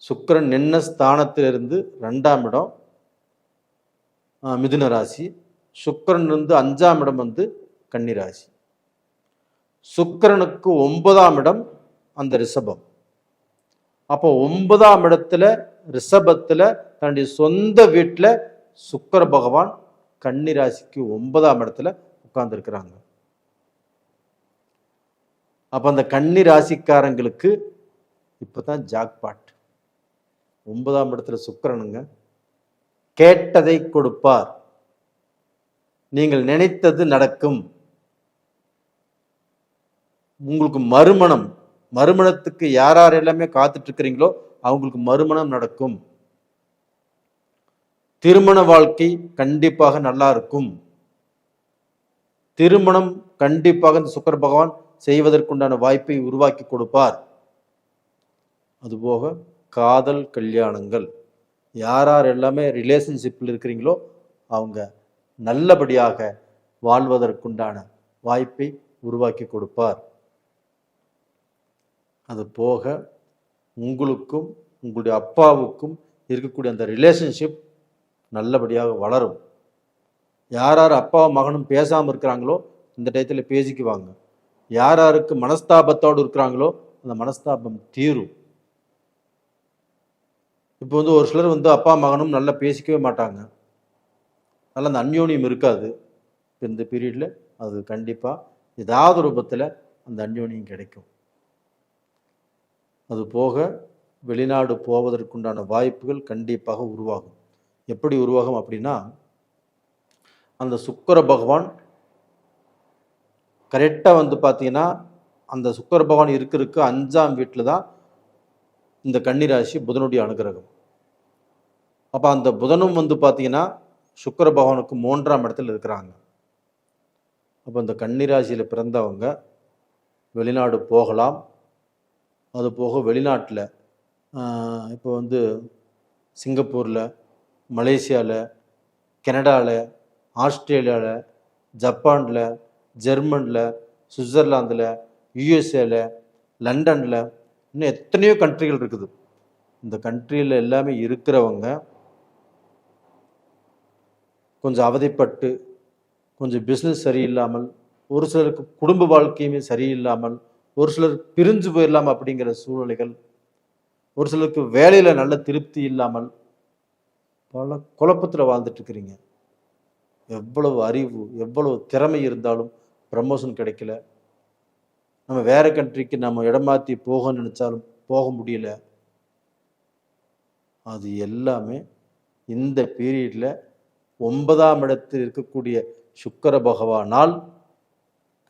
சுக்கிரன் நின்ன ஸ்தானத்திலிருந்து 2ஆம் இடம் மிதுன ராசி, சுக்கிரன் 5ஆம் இடம் கன்னி ராசி, சுக்கிரனுக்கு 9ஆம் இடம் அந்த ரிஷபம். அப்போ 9ஆம் இடத்துல ரிஷபத்துல தன்னுடைய சொந்த வீட்டில் சுக்கிர பகவான் கன்னி ராசிக்கு 9ஆம் இடத்துல உட்கார்ந்து இருக்கிறாங்க. அப்ப அந்த கன்னி ராசிக்காரங்களுக்கு இப்பதான் ஜாக்பாட். 9ஆம் இடத்துல சுக்கிரனுங்க கேட்டதை கொடுப்பார், நீங்கள் நினைத்தது நடக்கும். உங்களுக்கு மறுமணத்துக்கு யார் எல்லாமே காத்துட்டு இருக்கிறீங்களோ அவங்களுக்கு மறுமணம் நடக்கும். திருமண வாழ்க்கை கண்டிப்பாக நல்லா இருக்கும். திருமணம் கண்டிப்பாக இந்த சுக்கிர பகவான் செய்வதற்குண்டான வாய்ப்பை உருவாக்கி கொடுப்பார். அதுபோக காதல் கல்யாணங்கள், யார் எல்லாமே ரிலேஷன்ஷிப்பில் இருக்கிறீங்களோ அவங்க நல்லபடியாக வாழ்வதற்குண்டான வாய்ப்பை உருவாக்கி கொடுப்பார். அது போக உங்களுக்கும் உங்களுடைய அப்பாவுக்கும் இருக்கக்கூடிய அந்த ரிலேஷன்ஷிப் நல்லபடியாக வளரும். யார் அப்பாவும் மகனும் பேசாமல் இருக்கிறாங்களோ இந்த டயத்தில் பேசிக்குவாங்க. யாருக்கு மனஸ்தாபத்தோடு இருக்கிறாங்களோ அந்த மனஸ்தாபம் தீரும். இப்போ ஒரு சிலர் அப்பா மகனும் நல்லா பேசிக்கவே மாட்டாங்க. அதனால் அந்த அந்யோன்யம் இருக்காது. இந்த பீரியடில் அது கண்டிப்பாக ஏதாவது ரூபத்தில் அந்த அந்யோன்யம் கிடைக்கும். அது போக வெளிநாடு போவதற்குண்டான வாய்ப்புகள் கண்டிப்பாக உருவாகும். எப்படி உருவாகும் அப்படின்னா, அந்த சுக்கிர பகவான் கரெக்டாக பார்த்தீங்கன்னா, அந்த சுக்கிர பகவான் இருக்கிறதுக்கு 5ஆம் வீட்டில் தான் இந்த கன்னி ராசி புதனுடைய அனுகிரகம். அப்போ அந்த புதனும் பார்த்தீங்கன்னா சுக்கிர பகவானுக்கு 3ஆம் இடத்துல இருக்கிறாங்க. அப்போ இந்த கன்னி ராசியில் பிறந்தவங்க வெளிநாடு போகலாம். அது போக வெளிநாட்டில் இப்போ சிங்கப்பூரில், மலேசியாவில், கனடாவில், ஆஸ்திரேலியாவில், ஜப்பானில், ஜெர்மனில், சுவிட்சர்லாந்தில், யுஎஸ்ஏல, லண்டனில், இன்னும் எத்தனையோ கண்ட்ரிகள் இருக்குது. இந்த கண்ட்ரியில் எல்லாமே இருக்கிறவங்க கொஞ்சம் அவதிப்பட்டு, கொஞ்சம் பிஸ்னஸ் சரியில்லாமல், ஒரு சிலருக்கு குடும்ப வாழ்க்கையுமே சரியில்லாமல், ஒரு சிலர் பிரிஞ்சு போயிடலாம் அப்படிங்கிற சூழ்நிலைகள், ஒரு சிலருக்கு வேலையில் நல்ல திருப்தி இல்லாமல் பல குழப்பத்தில் வாழ்ந்துட்டு இருக்கிறீங்க. எவ்வளவு அறிவு, எவ்வளவு திறமை இருந்தாலும் ப்ரமோஷன் கிடைக்கல. நம்ம வேற கண்ட்ரிக்கு நம்ம இடம் மாற்றி போக நினைச்சாலும் போக முடியல. அது எல்லாமே இந்த பீரியடில் 9ஆம் இடத்தில் இருக்கக்கூடிய சுக்கிர பகவானால்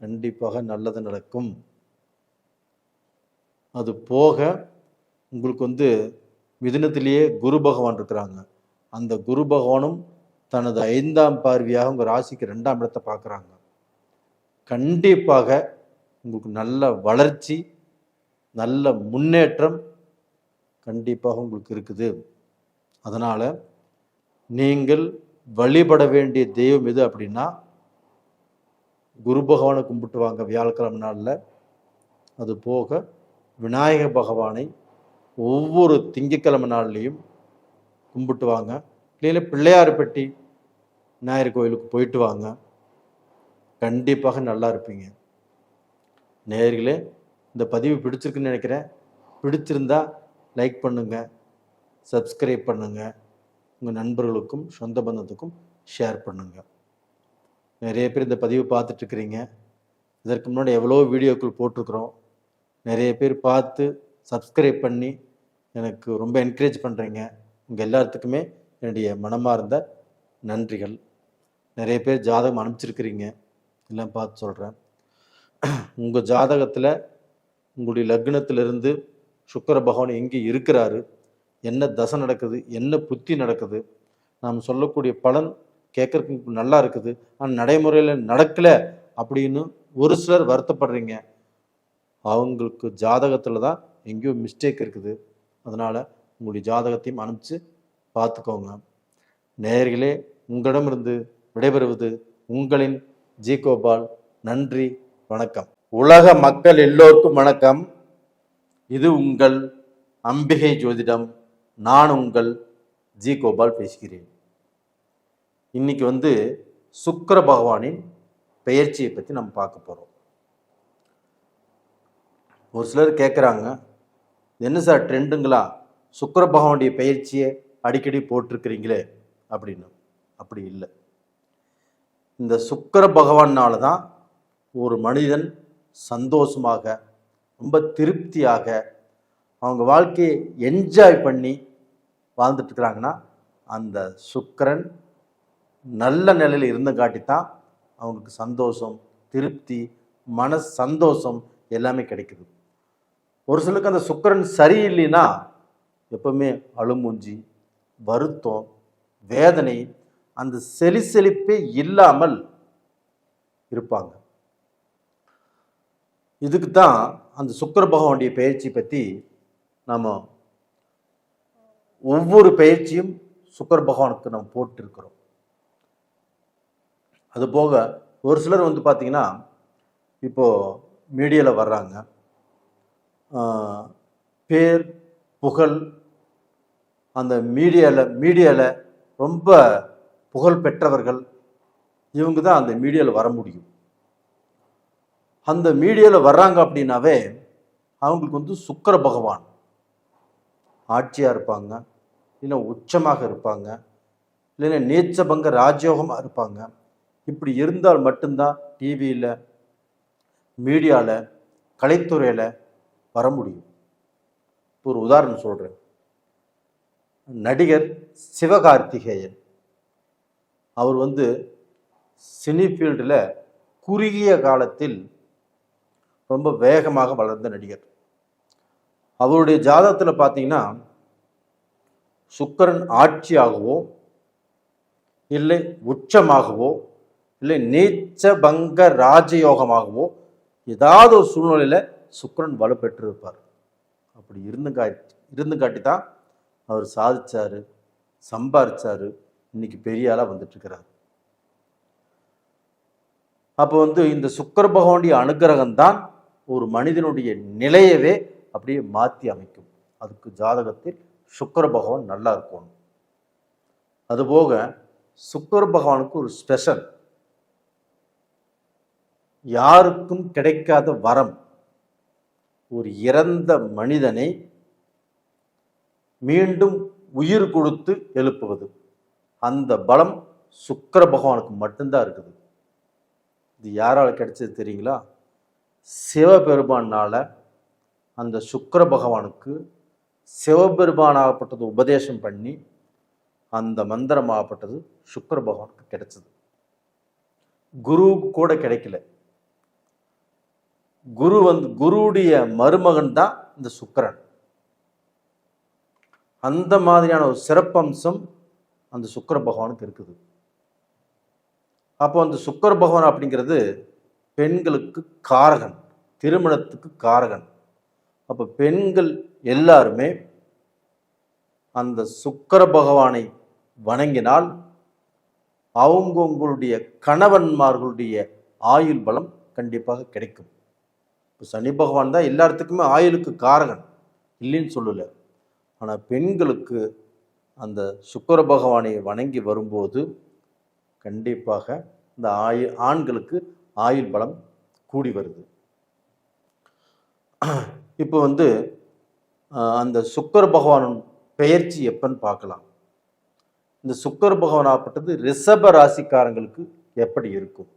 கண்டிப்பாக நல்லது நடக்கும். அது போக உங்களுக்கு மிதுனத்திலேயே குரு பகவான் இருக்கிறாங்க. அந்த குரு பகவானும் தனது 5ஆம் பார்வையாக உங்கள் ராசிக்கு 2ஆம் இடத்தை பார்க்குறாங்க. கண்டிப்பாக உங்களுக்கு நல்ல வளர்ச்சி, நல்ல முன்னேற்றம் கண்டிப்பாக உங்களுக்கு இருக்குது. அதனால் நீங்கள் வழிபட வேண்டிய தெய்வம் எது அப்படின்னா, குரு பகவானை கும்பிட்டு வாங்க வியாழக்கிழமை நாளில். அது போக விநாயக பகவானை ஒவ்வொரு திங்கட்கிழமை நாள்லேயும் கும்பிட்டு வாங்க. இல்லைன்னா பிள்ளையார்பட்டி விநாயகர் கோயிலுக்கு போயிட்டு வாங்க. கண்டிப்பாக நல்லா இருப்பீங்க. நேயர்களே, இந்த பதிவு பிடிச்சிருக்குன்னு நினைக்கிறேன். பிடிச்சிருந்தா லைக் பண்ணுங்கள், சப்ஸ்கிரைப் பண்ணுங்கள், உங்கள் நண்பர்களுக்கும் சொந்த பந்தத்துக்கும் ஷேர் பண்ணுங்கள். நிறைய பேர் இந்த பதிவு பார்த்துட்ருக்குறீங்க. இதற்கு முன்னாடி எவ்வளோ வீடியோக்கள் போட்டிருக்கிறோம். நிறைய பேர் பார்த்து சப்ஸ்கிரைப் பண்ணி எனக்கு ரொம்ப என்கரேஜ் பண்ணுறீங்க. உங்கள் எல்லாத்துக்குமே என்னுடைய மனமார்ந்த நன்றிகள். நிறைய பேர் ஜாதகம் அனுப்பிச்சிருக்கிறீங்க, எல்லாம் பார்த்து சொல்கிறேன். உங்கள் ஜாதகத்தில் உங்களுடைய லக்னத்திலிருந்து சுக்கிர பகவான் எங்கே இருக்கிறாரு, என்ன தசை நடக்குது, என்ன புத்தி நடக்குது, நாம் சொல்லக்கூடிய பலன் கேட்குறதுக்கு நல்லா இருக்குது, ஆனால் நடைமுறையில் நடக்கலை அப்படின்னு ஒரு சிலர் வருத்தப்படுறீங்க. அவங்களுக்கு ஜாதகத்தில் தான் எங்கேயோ மிஸ்டேக் இருக்குது. அதனால் உங்களுடைய ஜாதகத்தையும் அனுப்பிச்சு பார்த்துக்கோங்க. நேயர்களே, உங்களிடமிருந்து விடைபெறுவது உங்களின் ஜி கோபால். நன்றி, வணக்கம். உலக மக்கள் எல்லோருக்கும் வணக்கம். இது உங்கள் அம்பிகை ஜோதிடம். நான் உங்கள் ஜி கோபால் பேசுகிறேன். இன்னைக்கு சுக்கிர பகவானின் பெயர்ச்சியை பற்றி நம்ம பார்க்க போகிறோம். ஒரு சிலர் கேட்குறாங்க, என்ன சார் ட்ரெண்டுங்களா, சுக்கிர பகவானுடைய பெயர்ச்சியை அடிக்கடி போட்டிருக்கிறீங்களே அப்படின்னு. அப்படி இல்லை. இந்த சுக்கிர பகவானால தான் ஒரு மனிதன் சந்தோஷமாக, ரொம்ப திருப்தியாக, அவங்க வாழ்க்கையை என்ஜாய் பண்ணி வாழ்ந்துட்டு இருக்கிறாங்கன்னா அந்த சுக்கிரன் நல்ல நிலையில் இருந்தங்காட்டி தான் அவங்களுக்கு சந்தோஷம், திருப்தி, மன சந்தோஷம் எல்லாமே கிடைக்குது. ஒரு சிலருக்கு அந்த சுக்கிரன் சரியில்லைன்னா எப்பவுமே அழுமூஞ்சி, வருத்தம், வேதனை, அந்த செலிப்பே இல்லாமல் இருப்பாங்க. இதுக்கு தான் அந்த சுக்கிர பகவானுடைய பயிற்சி பற்றி நாம் ஒவ்வொரு பயிற்சியும் சுக்கிர பகவானுக்கு நம்ம போட்டிருக்கிறோம். அதுபோக ஒரு சிலர் பார்த்தீங்கன்னா இப்போது மீடியாவில் வர்றாங்க, பேர் புகழ், அந்த மீடியாவில் ரொம்ப புகழ் பெற்றவர்கள், இவங்க தான் அந்த மீடியாவில் வர முடியும். அந்த மீடியாவில் வர்றாங்க அப்படின்னாவே அவங்களுக்கு சுக்கிர பகவான் ஆட்சியாக இருப்பாங்க, இல்லை உச்சமாக இருப்பாங்க, இல்லைன்னா நீச்சபங்க ராஜயோகமாக இருப்பாங்க. இப்படி இருந்தால் மட்டும்தான் டிவியில், மீடியாவில், கலைத்துறையில் வர முடியும். ஒரு உதாரணம் சொல்கிறேன். நடிகர் சிவகார்த்திகேயன் அவர் சினி ஃபீல்டில் குறுகிய காலத்தில் ரொம்ப வேகமாக வளர்ந்த நடிகர். அவருடைய ஜாதகத்தில் பார்த்தீங்கன்னா சுக்கிரன் ஆட்சியாகவோ இல்லை உச்சமாகவோ இல்லை நீச்ச பங்க ராஜயோகமாகவோ ஏதாவது ஒரு சூழ்நிலையில் சுக்கிரன் வலுப்பெற்றிருப்பார். அப்படி இருந்து காட்டி தான் அவர் சாதிச்சாரு, சம்பாரிச்சாரு, இன்னைக்கு பெரிய ஆளாக வந்துட்டு இருக்கிறார். அப்போ இந்த சுக்கிர பகவானுடைய அனுகிரகம் தான் ஒரு மனிதனுடைய நிலையவே அப்படியே மாற்றி அமைக்கும். அதுக்கு ஜாதகத்தில் சுக்கிர பகவான் நல்லா இருக்கணும். அதுபோக சுக்கிர பகவானுக்கு ஒரு ஸ்பெஷல், யாருக்கும் கிடைக்காத வரம், ஒரு இறந்த மனிதனை மீண்டும் உயிர் கொடுத்து எழுப்புவது. அந்த பலம் சுக்கிர பகவானுக்கு மட்டும்தான் இருக்குது. இது யாரால் கிடைச்சது தெரியுங்களா? சிவபெருமானால அந்த சுக்கிர பகவானுக்கு சிவபெருமானாகப்பட்டது உபதேசம் பண்ணி அந்த மந்திரமாகப்பட்டது சுக்கிர பகவானுக்கு கிடைச்சது. குருவுக்கு கூட கிடைக்கல. குருவுடைய மருமகன் தான் இந்த சுக்கிரன். அந்த மாதிரியான ஒரு சிறப்பம்சம் அந்த சுக்கிர பகவானுக்கு இருக்குது. அப்போ அந்த சுக்கிர பகவான் அப்படிங்கிறது பெண்களுக்கு காரகன், திருமணத்துக்கு காரகன். அப்போ பெண்கள் எல்லாருமே அந்த சுக்கிர பகவானை வணங்கினால் அவங்களுடைய கணவன்மார்களுடைய ஆயுள் பலம் கண்டிப்பாக கிடைக்கும். இப்போ சனி பகவான் தான் எல்லாத்துக்குமே ஆயுளுக்கு காரகன், இல்லைன்னு சொல்லலை. ஆனால் பெண்களுக்கு அந்த சுக்கிர பகவானை வணங்கி வரும்போது கண்டிப்பாக இந்த ஆண்களுக்கு ஆயுள் பலம் கூடி வருது. இப்போ அந்த சுக்கிர பகவான் பெயர்ச்சி எப்பன்னு பார்க்கலாம். இந்த சுக்கிர பகவான் ஆப்பட்டது ரிஷப ராசிக்காரங்களுக்கு எப்படி இருக்கும்?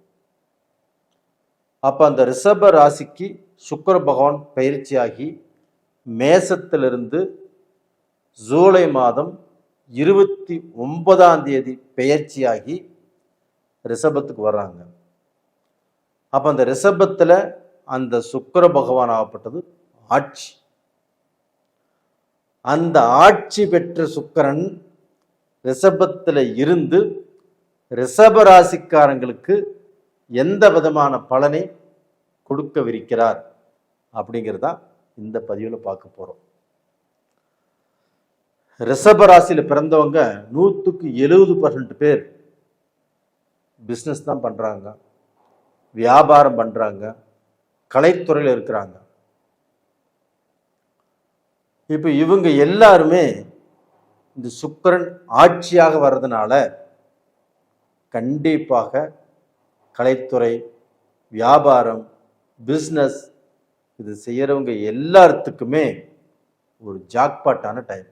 அப்போ அந்த ரிஷப ராசிக்கு சுக்கிர பகவான் பயிற்சியாகி மேசத்திலிருந்து ஜூலை மாதம் 29ஆம் தேதி பெயர்ச்சியாகி ரிஷபத்துக்கு வர்றாங்க. அப்போ அந்த ரிஷபத்தில் அந்த சுக்கிர பகவான் ஆகப்பட்டது ஆட்சி. அந்த ஆட்சி பெற்ற சுக்கிரன் ரிஷபத்தில் இருந்து ரிஷப ராசிக்காரங்களுக்கு எந்த விதமான பலனை கொடுக்கவிருக்கிறார் அப்படிங்கிறதா இந்த பதிவில் பார்க்க போகிறோம். ரிஷப ராசியில் பிறந்தவங்க 100% பேர் பிஸ்னஸ் தான் பண்ணுறாங்க, வியாபாரம் பண்ணுறாங்க, கலைத்துறையில் இருக்கிறாங்க. இப்போ இவங்க எல்லாருமே இந்த சுக்கிரன் ஆட்சியாக வர்றதுனால கண்டிப்பாக கலைத்துறை, வியாபாரம், பிஸ்னஸ் இது செய்கிறவங்க எல்லாத்துக்குமே ஒரு ஜாக்பாட்டான டைம்.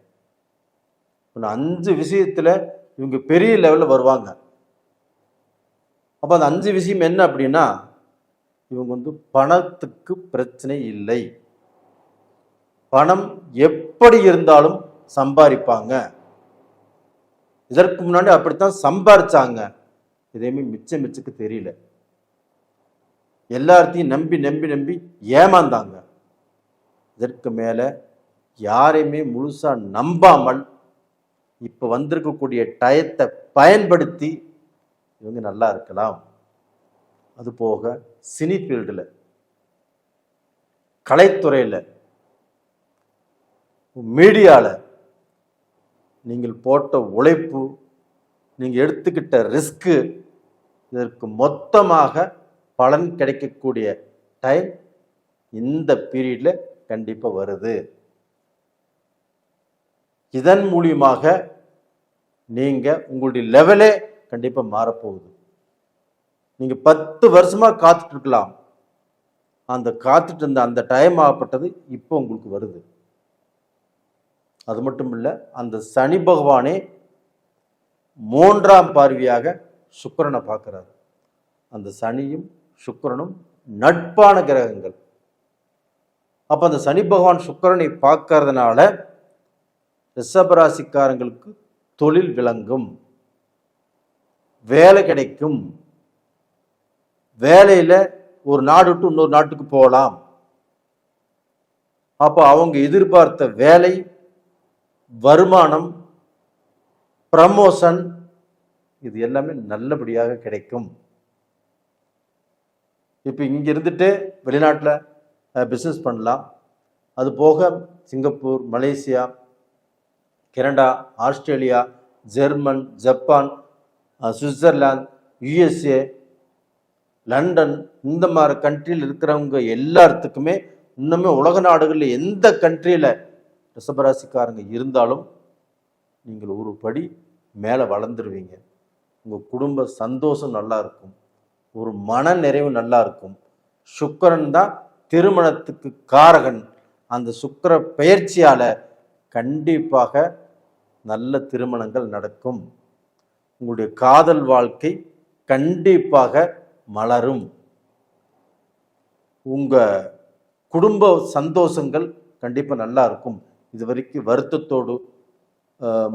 5 விஷயத்தில் இவங்க பெரிய லெவலில் வருவாங்க. அப்போ அந்த 5 விஷயம் என்ன அப்படின்னா, இவங்க பணத்துக்கு பிரச்சனை இல்லை, பணம் எப்படி இருந்தாலும் சம்பாதிப்பாங்க. இதற்கு முன்னாடி அப்படித்தான் சம்பாரிச்சாங்க, எதையுமே மிச்சக்கு தெரியல. எல்லாத்தையும் நம்பி நம்பி நம்பி ஏமாந்தாங்க. இதற்கு மேலே யாரையுமே முழுசா நம்பாமல் இப்போ வந்திருக்கக்கூடிய டயத்தை பயன்படுத்தி இவங்க நல்லா இருக்கலாம். அது போக சினி ஃபீல்டில், கலைத்துறையில், மீடியாவில் நீங்கள் போட்ட உழைப்பு, நீங்கள் எடுத்துக்கிட்ட ரிஸ்க்கு, இதற்கு மொத்தமாக பலன் கிடைக்கக்கூடிய டைம் இந்த பீரியடில் கண்டிப்பாக வருது. இதன் மூலியமாக நீங்கள் உங்களுடைய லெவலே கண்டிப்பாக மாறப்போகுது. நீங்கள் 10 வருஷமாக காத்துட்டு இருக்கலாம், அந்த காத்துட்டு இருந்த அந்த டைம் ஆகப்பட்டது இப்போ உங்களுக்கு வருது. அது மட்டும் இல்லை, அந்த சனி பகவானே மூன்றாம் பார்வையாக சுக்கிரனை பார்க்கிறார். அந்த சனியும் சுக்கிரனும் நட்பான கிரகங்கள். அப்ப அந்த சனி பகவான் சுக்கிரனை பார்க்கறதுனால ரிஷபராசிக்காரங்களுக்கு தொழில் விளங்கும், வேலை கிடைக்கும், வேலையில ஒரு நாடு விட்டு இன்னொரு நாட்டுக்கு போகலாம். அப்போ அவங்க எதிர்பார்த்த வேலை, வருமானம், ப்ரமோஷன் இது எல்லாமே நல்லபடியாக கிடைக்கும். இப்போ இங்க இருந்துட்டு வெளிநாட்டில் பிஸ்னஸ் பண்ணலாம். அது போக Singapore, Malaysia, Canada, Australia, German, Japan, Switzerland, USA, London, இந்த மாதிரி கண்ட்ரியில் இருக்கிறவங்க எல்லாத்துக்குமே இன்னுமே உலக நாடுகளில் எந்த கண்ட்ரியில் ரிஷபராசிக்காரங்க இருந்தாலும் நீங்கள் ஒரு படி மேலே வளர்ந்துருவீங்க. உங்கள் குடும்ப சந்தோஷம் நல்லா இருக்கும், ஒரு மன நிறைவு நல்லா இருக்கும். சுக்கிரன் தான் திருமணத்துக்கு காரகன். அந்த சுக்கிர பெயர்ச்சியால் கண்டிப்பாக நல்ல திருமணங்கள் நடக்கும். உங்களுடைய காதல் வாழ்க்கை கண்டிப்பாக மலரும். உங்க குடும்ப சந்தோஷங்கள் கண்டிப்பாக நல்லா இருக்கும். இது வரைக்கும் வருத்தத்தோடு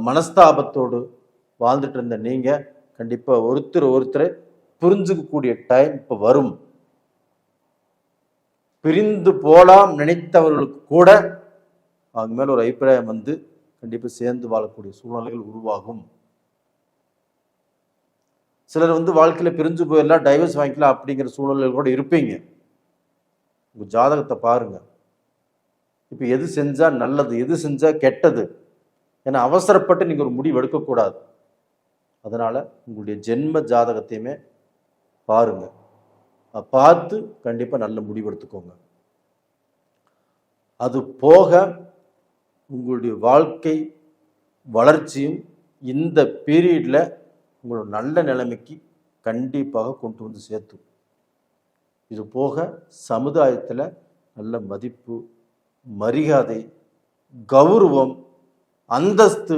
மனஸ்தாபத்தோடு வாழ்ந்துட்டு இருந்த நீங்கள் கண்டிப்பாக ஒருத்தரை புரிஞ்சுக்கக்கூடிய டைம் இப்போ வரும். பிரிந்து போலாம் நினைத்தவர்களுக்கு கூட அவங்க மேல ஒரு அபிப்பிராயம் வந்து கண்டிப்பாக சேர்ந்து வாழக்கூடிய சூழ்நிலைகள் உருவாகும். சிலர் வாழ்க்கையில் பிரிஞ்சு போயிடலாம், டைவர்ஸ் வாங்கிக்கலாம் அப்படிங்கிற சூழ்நிலைகள் கூட இருப்பீங்க. உங்க ஜாதகத்தை பாருங்க. இப்போ எது செஞ்சா நல்லது, எது செஞ்சா கெட்டது, ஏன்னா அவசரப்பட்டு நீங்க ஒரு முடிவு எடுக்கக்கூடாது. அதனால உங்களுடைய ஜென்ம ஜாதகத்தையுமே பாருங்க, பார்த்து கண்டிப்பா நல்ல முடிவு எடுத்துக்கோங்க. அது போக உங்களுடைய வாழ்க்கை வளர்ச்சியும் இந்த பீரியட்ல உங்களோட நல்ல நிலைமைக்கு கண்டிப்பாக கொண்டு வந்து சேர்த்து. இது போக சமுதாயத்தில் நல்ல மதிப்பு, மரியாதை, கௌரவம், அந்தஸ்து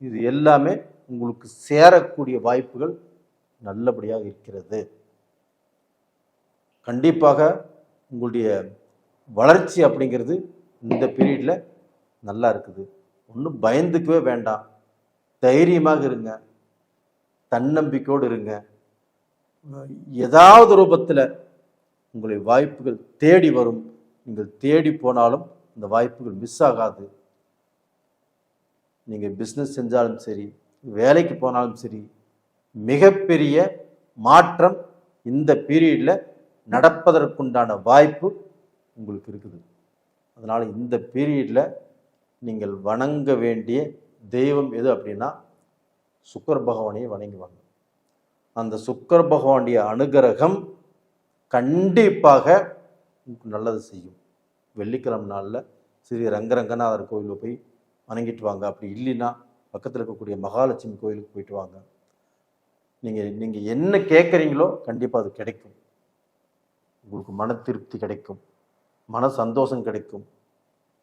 இது எல்லாமே உங்களுக்கு சேரக்கூடிய வாய்ப்புகள் நல்லபடியாக இருக்கிறது. கண்டிப்பாக உங்களுடைய வளர்ச்சி அப்படிங்கிறது இந்த பீரியட்ல நல்லா இருக்குது. ஒன்றும் பயந்துக்கவே வேண்டாம், தைரியமாக இருங்க, தன்னம்பிக்கையோடு இருங்க. ஏதாவது ரூபத்தில் உங்களுடைய வாய்ப்புகள் தேடி வரும். நீங்கள் தேடி போனாலும் இந்த வாய்ப்புகள் மிஸ் ஆகாது. நீங்கள் பிஸ்னஸ் செஞ்சாலும் சரி, வேலைக்கு போனாலும் சரி, மிகப்பெரிய மாற்றம் இந்த பீரியடில் நடப்பதற்குண்டான வாய்ப்பு உங்களுக்கு இருக்குது. அதனால் இந்த பீரியடில் நீங்கள் வணங்க வேண்டிய தெய்வம் எது அப்படின்னா சுக்கிர பகவானையை வணங்குவாங்க. அந்த சுக்கிர பகவானுடைய அனுகிரகம் கண்டிப்பாக உங்களுக்கு நல்லது செய்யும். வெள்ளிக்கிழமை நாளில் ஸ்ரீ ரங்கரங்கநாதர் கோயிலில் போய் வணங்கிட்டு வாங்க. அப்படி இல்லைன்னா பக்கத்தில் இருக்கக்கூடிய மகாலட்சுமி கோயிலுக்கு போயிட்டு வாங்க. நீங்கள் என்ன கேட்குறீங்களோ கண்டிப்பாக அது கிடைக்கும். உங்களுக்கு மன திருப்தி கிடைக்கும், மன சந்தோஷம் கிடைக்கும்,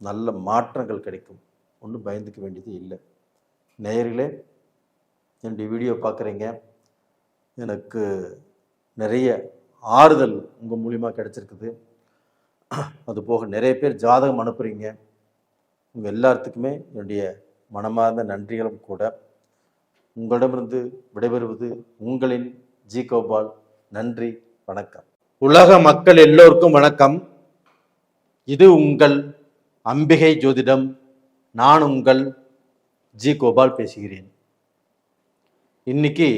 நல்ல மாற்றங்கள் கிடைக்கும். ஒன்றும் பயந்துக்க வேண்டியது இல்லை. நேயர்களே, என்னுடைய வீடியோ பார்க்குறீங்க, எனக்கு நிறைய ஆறுதல் உங்கள் மூலிமா கிடைச்சிருக்குது. அது போக நிறைய பேர் ஜாதகம் அனுப்புகிறீங்க. உங்கள் எல்லாத்துக்குமே என்னுடைய மனமார்ந்த நன்றிகளும் கூட. உங்களிடமிருந்து விடைபெறுவது உங்களின் ஜி கோபால். நன்றி, வணக்கம். உலக மக்கள் எல்லோருக்கும் வணக்கம். இது உங்கள் அம்பிகை ஜோதிடம். நான் உங்கள் ஜி கோபால் பேசுகிறேன். இன்னைக்கு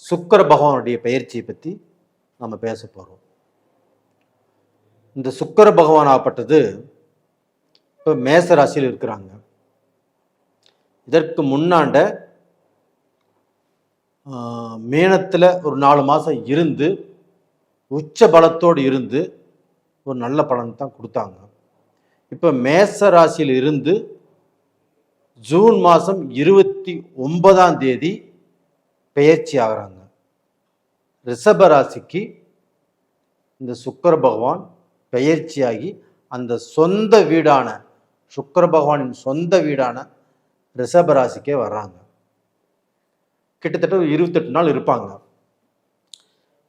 சுக்கிர பகவானுடைய பெயர்ச்சியை பற்றி நம்ம பேச போகிறோம். இந்த சுக்கிர பகவான் ஆப்பட்டது இப்போ மேச ராசியில் இருக்கிறாங்க. இதற்கு முன்னாண்ட மீனத்தில் ஒரு 4 மாதம் இருந்து உச்ச பலத்தோடு இருந்து ஒரு நல்ல பலன் தான் கொடுத்தாங்க. இப்போ மேச ராசியில் இருந்து ஜூன் மாதம் 29ஆம் தேதி பெயர்ச்சி ஆகிறாங்க. ரிஷப ராசிக்கு இந்த சுக்கிர பகவான் பெயர்ச்சியாகி அந்த சொந்த வீடான சுக்கிர பகவானின் சொந்த வீடான ரிஷப ராசிக்கே வர்றாங்க. கிட்டத்தட்ட ஒரு 28 நாள் இருப்பாங்க.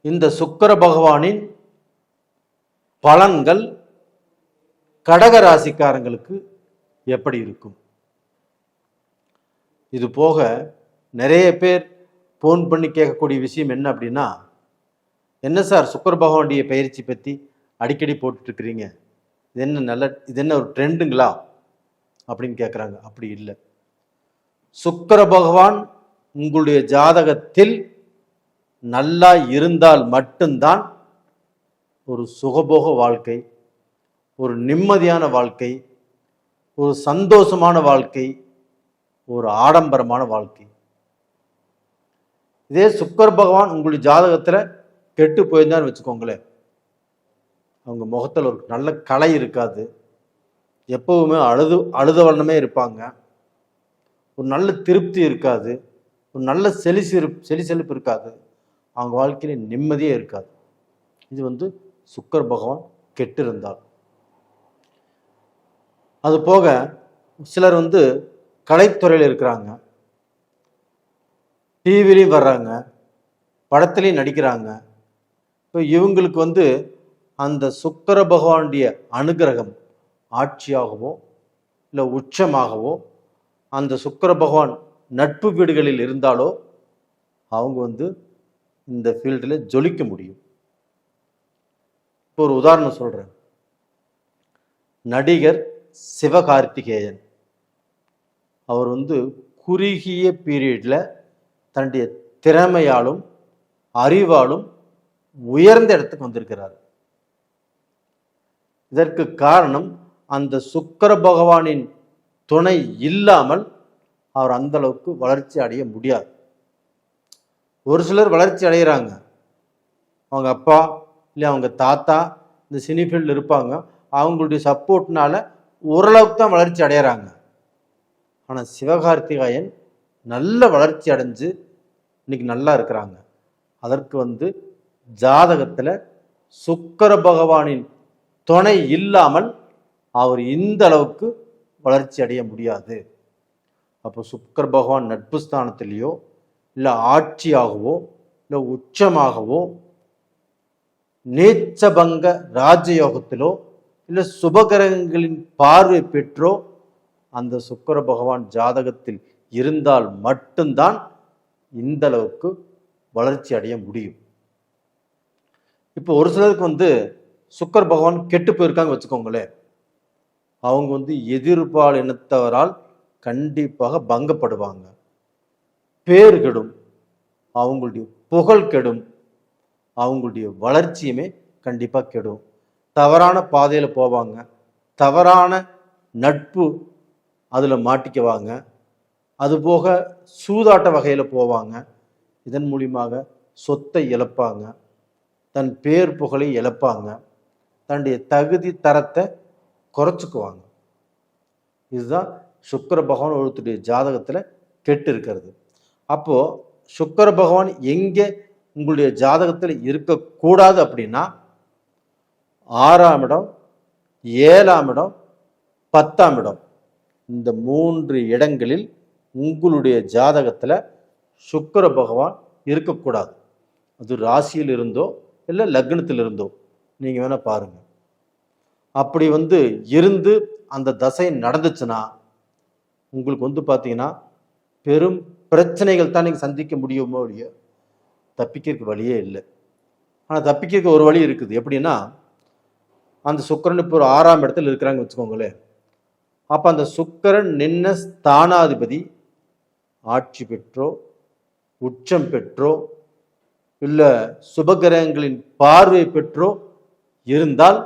இந்த சுக்கிர பகவானின் பலன்கள் கடக ராசிக்காரங்களுக்கு எப்படி இருக்கும்? இது போக நிறைய பேர் ஃபோன் பண்ணி கேட்கக்கூடிய விஷயம் என்ன அப்படின்னா, என்ன சார் சுக்கிர பகவானுடைய பயிற்சி பற்றி அடிக்கடி போட்டுட்ருக்கிறீங்க, இது என்ன ஒரு ட்ரெண்டுங்களா அப்படின்னு கேட்குறாங்க. அப்படி இல்லை. சுக்கிர பகவான் உங்களுடைய ஜாதகத்தில் நல்லா இருந்தால் மட்டும்தான் ஒரு சுகபோக வாழ்க்கை, ஒரு நிம்மதியான வாழ்க்கை, ஒரு சந்தோஷமான வாழ்க்கை, ஒரு ஆடம்பரமான வாழ்க்கை. இதே சுக்கிர பகவான் உங்களுடைய ஜாதகத்தில் கெட்டு போயிருந்தான்னு வச்சுக்கோங்களேன், அவங்க முகத்தில் ஒரு நல்ல கலை இருக்காது, எப்பவுமே அழுத வண்ணமே இருப்பாங்க, ஒரு நல்ல திருப்தி இருக்காது, ஒரு நல்ல செலிசெலிப்பு இருக்காது, அவங்க வாழ்க்கையில நிம்மதியே இருக்காது. இது சுக்கிர பகவான் கெட்டு இருந்தால். அது போக சிலர் கலைத்துறையில் இருக்கிறாங்க, டிவிலையும் வர்றாங்க, படத்துலையும் நடிக்கிறாங்க. இப்போ இவங்களுக்கு அந்த சுக்கிர பகவானுடைய அனுகிரகம் ஆட்சியாகவோ இல்லை உச்சமாகவோ அந்த சுக்கிர பகவான் நட்பு வீடுகளில் இருந்தாலோ அவங்க இந்த ஃபீல்டில் ஜொலிக்க முடியும். இப்போ ஒரு உதாரணம் சொல்கிறேன். நடிகர் சிவகார்த்திகேயன் அவர் குறுகிய பீரியடில் தன்னுடைய திறமையாலும் அறிவாலும் உயர்ந்த இடத்துக்கு வந்திருக்கிறார். இதற்கு காரணம் அந்த சுக்கிர பகவானின் துணை இல்லாமல் அவர் அந்த அளவுக்கு வளர்ச்சி அடைய முடியாது. ஒரு சிலர் வளர்ச்சி அடைகிறாங்க, அவங்க அப்பா இல்லை அவங்க தாத்தா இந்த சினி ஃபீல்டில் இருப்பாங்க, அவங்களுடைய சப்போர்ட்னால ஓரளவுக்கு தான் வளர்ச்சி அடைகிறாங்க. ஆனால் சிவகார்த்திகேயன் நல்ல வளர்ச்சி அடைஞ்சு இன்னைக்கு நல்லா இருக்கிறாங்க. அதற்கு ஜாதகத்தில் சுக்கிர பகவானின் துணை இல்லாமல் அவர் இந்த அளவுக்கு வளர்ச்சி அடைய முடியாது. அப்போ சுக்கிர பகவான் நட்பு ஸ்தானத்திலேயோ இல்லை ஆட்சியாகவோ இல்லை உச்சமாகவோ நீச்சபங்க ராஜயோகத்திலோ இல்லை சுபகிரகங்களின் பார்வை பெற்றோ அந்த சுக்கிர பகவான் ஜாதகத்தில் இருந்தால் மட்டும்தான் இந்த அளவுக்கு வளர்ச்சி அடைய முடியும். இப்போ ஒரு சிலருக்கு சுக்கிர பகவான் கெட்டு போயிருக்காங்க வச்சுக்கோங்களேன், அவங்க எதிர்பால் இனத்தவரால் கண்டிப்பாக பங்கப்படுவாங்க, பேர் கெடும், அவங்களுடைய புகழ் கெடும், அவங்களுடைய வளர்ச்சியுமே கண்டிப்பாக கெடும், தவறான பாதையில் போவாங்க, தவறான நட்பு அதில் மாட்டிக்குவாங்க, அதுபோக சூதாட்ட வகையில் போவாங்க. இதன் மூலியமாக சொத்தை இழப்பாங்க, தன் பேர் புகழை இழப்பாங்க, தன்னுடைய தகுதி தரத்தை குறைச்சிக்குவாங்க. இதுதான் சுக்கிர பகவான் ஒருத்தருடைய ஜாதகத்தில் கெட்டு இருக்கிறது. அப்போது சுக்கிர பகவான் எங்கே உங்களுடைய ஜாதகத்தில் இருக்கக்கூடாது அப்படின்னா 6ஆம் இடம், 7ஆம் இடம், 10ஆம் இடம், இந்த 3 இடங்களில் உங்களுடைய ஜாதகத்தில் சுக்கிர பகவான் இருக்கக்கூடாது. அது ராசியில் இருந்தோ இல்லை லக்னத்தில் இருந்தோ நீங்கள் வேணால் பாருங்கள். அப்படி இருந்து அந்த தசை நடந்துச்சுன்னா உங்களுக்கு பார்த்தீங்கன்னா பெரும் பிரச்சனைகள் தான் நீங்கள் சந்திக்க முடியுமோ இல்லையோ, தப்பிக்கிறதுக்கு வழியே இல்லை. ஆனால் தப்பிக்கிறதுக்கு ஒரு வழி இருக்குது. எப்படின்னா, அந்த சுக்கிரன் இப்போ ஒரு 6ஆம் இடத்துல இருக்கிறாங்க வச்சுக்கோங்களேன், அப்போ அந்த சுக்கிரன் நின்ன ஸ்தானாதிபதி ஆட்சி பெற்றோ உச்சம் பெற்றோ இல்லை சுபகிரகங்களின் பார்வை பெற்றோ இருந்தால்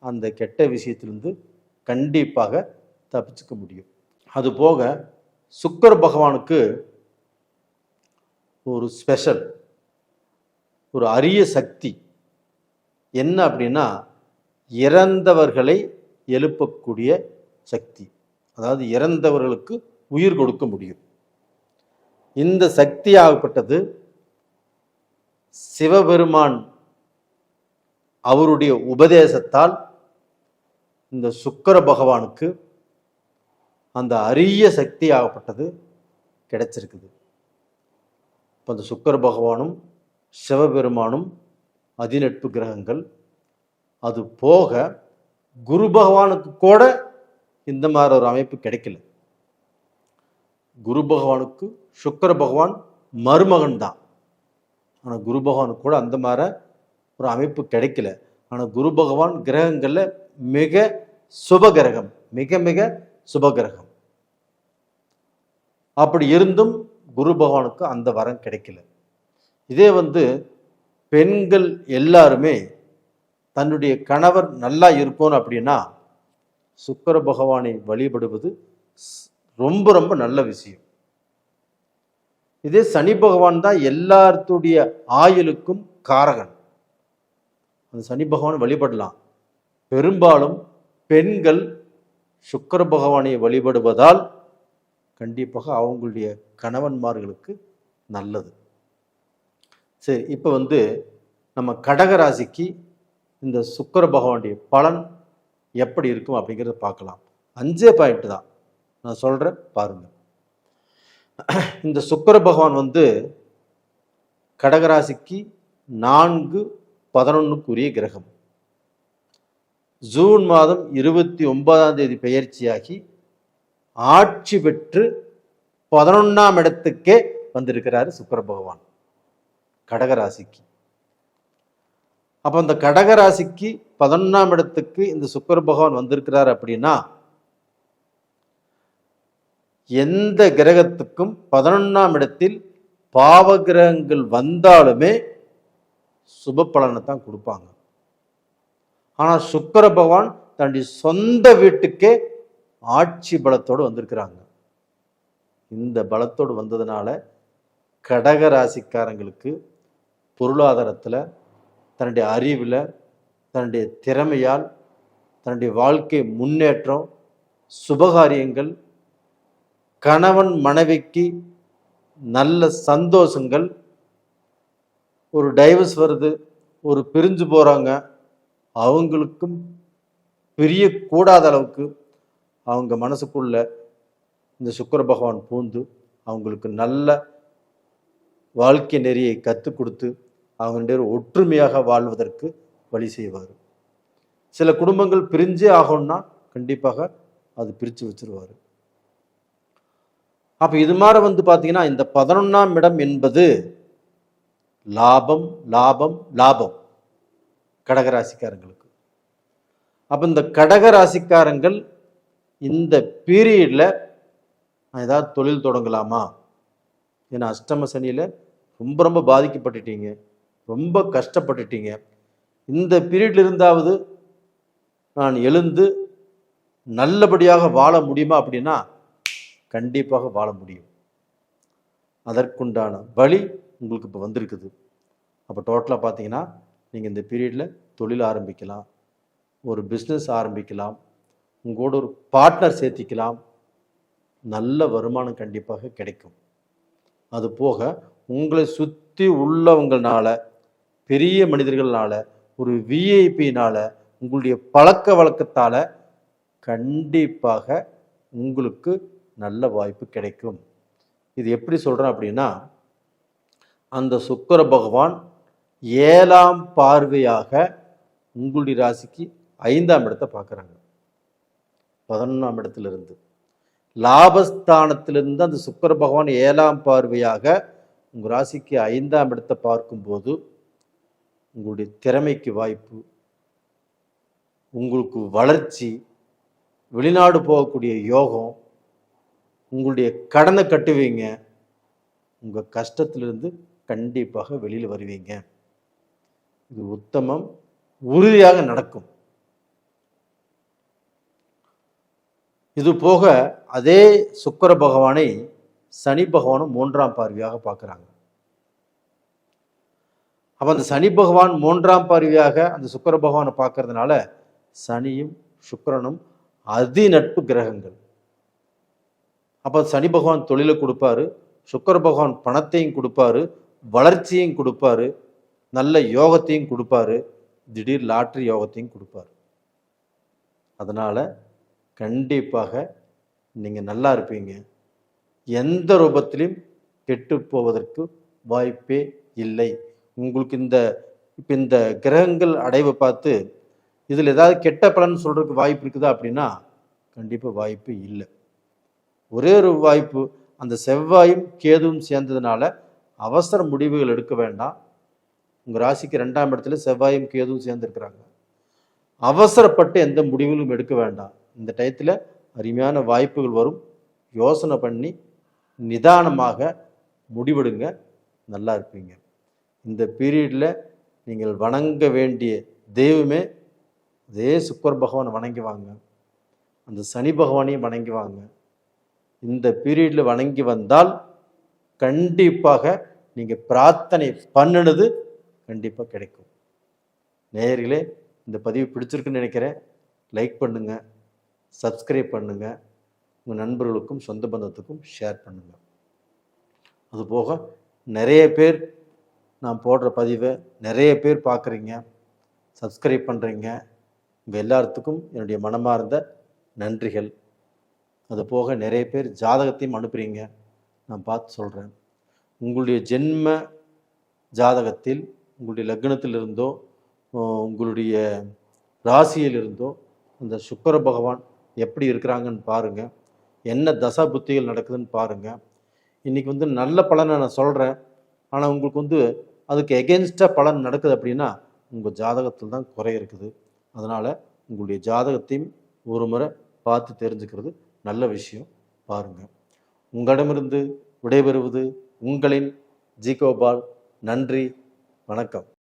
அந்த கெட்ட விஷயத்திலிருந்து கண்டிப்பாக தப்பிச்சுக்க முடியும். அதுபோக சுக்கிர பகவானுக்கு ஒரு ஸ்பெஷல், ஒரு அரிய சக்தி என்ன அப்படின்னா, இறந்தவர்களை எழுப்பக்கூடிய சக்தி. அதாவது இறந்தவர்களுக்கு உயிர் கொடுக்க முடியும். இந்த சக்தியாகப்பட்டது சிவபெருமான் அவருடைய உபதேசத்தால் இந்த சுக்கிர பகவானுக்கு அந்த அரிய சக்தியாகப்பட்டது கிடைச்சிருக்குது. இப்போ அந்த சுக்கிர பகவானும் சிவபெருமானும் அதிநட்பு கிரகங்கள். அது போக குரு பகவானுக்கு கூட இந்த மாதிரி ஒரு அமைப்பு கிடைக்கல. குரு பகவானுக்கு சுக்கிர பகவான் மருமகன் தான். ஆனால் குரு பகவானுக்கு கூட அந்த மாதிரி ஒரு அமைப்பு கிடைக்கல. ஆனால் குரு பகவான் கிரகங்களில் மிக சுப கிரகம், மிக மிக சுப கிரகம். அப்படி இருந்தும் குரு பகவானுக்கு அந்த வரம் கிடைக்கல. இதே பெண்கள் எல்லாருமே தன்னுடைய கணவர் நல்லா இருக்கணும் அப்படின்னா சுக்கிர பகவானை வழிபடுவது ரொம்ப ரொம்ப நல்ல விஷயம். இதே சனி பகவான் தான் எல்லாத்துடைய ஆயுளுக்கும் காரகன். அந்த சனி பகவான் வழிபடலாம். பெரும்பாலும் பெண்கள் சுக்கிர பகவானை வழிபடுவதால் கண்டிப்பாக அவங்களுடைய கணவன்மார்களுக்கு நல்லது. சரி, இப்போ நம்ம கடகராசிக்கு இந்த சுக்கிர பகவானுடைய பலன் எப்படி இருக்கும் அப்படிங்கிறத பார்க்கலாம். 5 பாயிண்ட் தான் நான் சொல்கிறேன், பாருங்க. இந்த சுக்கிர பகவான் கடகராசிக்கு 4/11 கிரகம். ஜூன் மாதம் 29ஆம் தேதி பெயர்ச்சியாகி ஆட்சி பெற்று 11ஆம் இடத்துக்கே வந்திருக்கிறாரு சுக்கிர பகவான் கடகராசிக்கு. அப்போ அந்த கடகராசிக்கு 11ஆம் இடத்துக்கு இந்த சுக்கிர பகவான் வந்திருக்கிறார் அப்படின்னா எந்த கிரகத்துக்கும் 11ஆம் இடத்தில் பாவ கிரகங்கள் வந்தாலுமே சுப பலனை தான் கொடுப்பாங்க. ஆனால் சுக்கிர பகவான் தன்னுடைய சொந்த வீட்டுக்கே ஆட்சி பலத்தோடு வந்திருக்கிறாங்க. இந்த பலத்தோடு வந்ததுனால கடகராசிக்காரங்களுக்கு பொருளாதாரத்தில், தன்னுடைய அறிவில், தன்னுடைய திறமையால், தன்னுடைய வாழ்க்கை முன்னேற்றம், சுபகாரியங்கள், கணவன் மனைவிக்கு நல்ல சந்தோஷங்கள், ஒரு டைவர்ஸ் வருது, ஒரு பிரிஞ்சு போகிறாங்க, அவங்களுக்கும் பிரியக்கூடாத அளவுக்கு அவங்க மனசுக்குள்ள இந்த சுக்கிர பகவான் பூந்து அவங்களுக்கு நல்ல வாழ்க்கை நெறியை கற்றுக் கொடுத்து அவங்க ஒற்றுமையாக வாழ்வதற்கு வழி செய்வார். சில குடும்பங்கள் பிரிஞ்சே ஆகும்னா கண்டிப்பாக அது பிரித்து வச்சிருவார். அப்போ இது மாதிரி பார்த்தீங்கன்னா இந்த 11ஆம் இடம் என்பது லாபம் லாபம் லாபம் கடகராசிக்காரங்களுக்கு. அப்போ இந்த கடகராசிக்காரங்கள் இந்த பீரியடில் நான் ஏதாவது தொழில் தொடங்கலாமா? ஏன்னா அஷ்டம சனியில் ரொம்ப ரொம்ப பாதிக்கப்பட்டுட்டீங்க, ரொம்ப கஷ்டப்பட்டுட்டீங்க. இந்த பீரியட்ல இருந்தாவது நான் எழுந்து நல்லபடியாக வாழ முடியுமா அப்படின்னா கண்டிப்பாக வாழ முடியும். அதற்குண்டான வழி உங்களுக்கு இப்போ வந்திருக்குது. அப்போ டோட்டலாக பார்த்தீங்கன்னா நீங்கள் இந்த பீரியடில் தொழில் ஆரம்பிக்கலாம், ஒரு பிஸ்னஸ் ஆரம்பிக்கலாம், உங்களோட ஒரு பார்ட்னர் சேர்த்திக்கலாம், நல்ல வருமானம் கண்டிப்பாக கிடைக்கும். அது போக உங்களை சுற்றி உள்ளவங்களால, பெரிய மனிதர்களால, ஒரு விஐபினால, உங்களுடைய பழக்க வழக்கத்தால் கண்டிப்பாக உங்களுக்கு நல்ல வாய்ப்பு கிடைக்கும். இது எப்படி சொல்கிறேன் அப்படின்னா, அந்த சுக்கிர பகவான் 7ஆம் பார்வையாக உங்களுடைய ராசிக்கு 5ஆம் இடத்தை பார்க்குறாங்க. 11ஆம் இடத்திலிருந்து லாபஸ்தானத்திலிருந்து அந்த சுக்கிர பகவான் 7ஆம் பார்வையாக உங்கள் ராசிக்கு 5ஆம் இடத்தை பார்க்கும்போது உங்களுடைய திறமைக்கு வாய்ப்பு, உங்களுக்கு வளர்ச்சி, வெளிநாடு போகக்கூடிய யோகம், உங்களுடைய கடனை கட்டுவீங்க, உங்கள் கஷ்டத்திலிருந்து கண்டிப்பாக வெளியில் வருவீங்க. இது உத்தமம், உறுதியாக நடக்கும். இது போக அதே சுக்கிர பகவானை சனி பகவானும் 3ஆம் பார்வையாக பார்க்குறாங்க. அப்போ அந்த சனி பகவான் 3ஆம் பார்வையாக அந்த சுக்கிர பகவானை பார்க்கறதுனால சனியும் சுக்கிரனும் அதிநட்பு கிரகங்கள். அப்போ சனி பகவான் தொழிலை கொடுப்பாரு, சுக்கிர பகவான் பணத்தையும் கொடுப்பாரு, வளர்ச்சியையும் கொடுப்பாரு, நல்ல யோகத்தையும் கொடுப்பாரு, திடீர் லாட்ரி யோகத்தையும் கொடுப்பாரு. அதனால் கண்டிப்பாக நீங்கள் நல்லா இருப்பீங்க. எந்த ரூபத்திலையும் கெட்டு போவதற்கு வாய்ப்பே இல்லை. உங்களுக்கு இந்த கிரகங்கள் அடைவை பார்த்து இதில் ஏதாவது கெட்ட பலன் சொல்கிறதுக்கு வாய்ப்பு இருக்குதா அப்படின்னா கண்டிப்பாக வாய்ப்பு இல்லை. ஒரே ஒரு வாய்ப்பு, அந்த செவ்வாயும் கேதுவும் சேர்ந்ததுனால அவசர முடிவுகள் எடுக்க வேண்டாம். உங்கள் ராசிக்கு 2ஆம் இடத்துல செவ்வாயும் கேதுவும் சேர்ந்துருக்கிறாங்க. அவசரப்பட்டு எந்த முடிவுகளும் எடுக்க வேண்டாம். இந்த டயத்தில் அருமையான வாய்ப்புகள் வரும். யோசனை பண்ணி நிதானமாக முடிவெடுங்க, நல்லா இருப்பீங்க. இந்த பீரியடில் நீங்கள் வணங்க வேண்டிய தெய்வமே அதே சுக்கிர பகவானை வணங்கி வாங்க, அந்த சனி பகவானையும் வணங்கி வாங்க. இந்த பீரியடில் வணங்கி வந்தால் கண்டிப்பாக நீங்கள் பிரார்த்தனை பண்ணினது கண்டிப்பாக கிடைக்கும். நேயர்களே, இந்த பதிவு பிடிச்சிருக்குன்னு நினைக்கிறேன். லைக் பண்ணுங்கள், சப்ஸ்கிரைப் பண்ணுங்கள், உங்கள் நண்பர்களுக்கும் சொந்த பந்தத்துக்கும் ஷேர் பண்ணுங்கள். அதுபோக நிறைய பேர் நான் போடுற பதிவை நிறைய பேர் பார்க்குறீங்க, சப்ஸ்கிரைப் பண்ணுறீங்க. உங்கள் எல்லாத்துக்கும் என்னுடைய மனமார்ந்த நன்றிகள். அதுபோக நிறைய பேர் ஜாதகத்தையும் அனுப்புகிறீங்க, நான் பார்த்து சொல்கிறேன். உங்களுடைய ஜென்ம ஜாதகத்தில் உங்களுடைய லக்னத்திலிருந்தோ உங்களுடைய ராசியிலிருந்தோ அந்த சுக்கிர பகவான் எப்படி இருக்கிறாங்கன்னு பாருங்கள், என்ன தசா புத்திகள் நடக்குதுன்னு பாருங்கள். இன்றைக்கி நல்ல பலனை நான் சொல்கிறேன், ஆனால் உங்களுக்கு அதுக்கு எகென்ஸ்டாக பலன் நடக்குது அப்படின்னா உங்கள் ஜாதகத்தில் தான் குறை இருக்குது. அதனால் உங்களுடைய ஜாதகத்தையும் ஒரு முறை பார்த்து தெரிஞ்சுக்கிறது நல்ல விஷயம். பாருங்கள். உங்களிடமிருந்து விடைபெறுவது உங்களின் ஜி கோபால். நன்றி, வணக்கம்.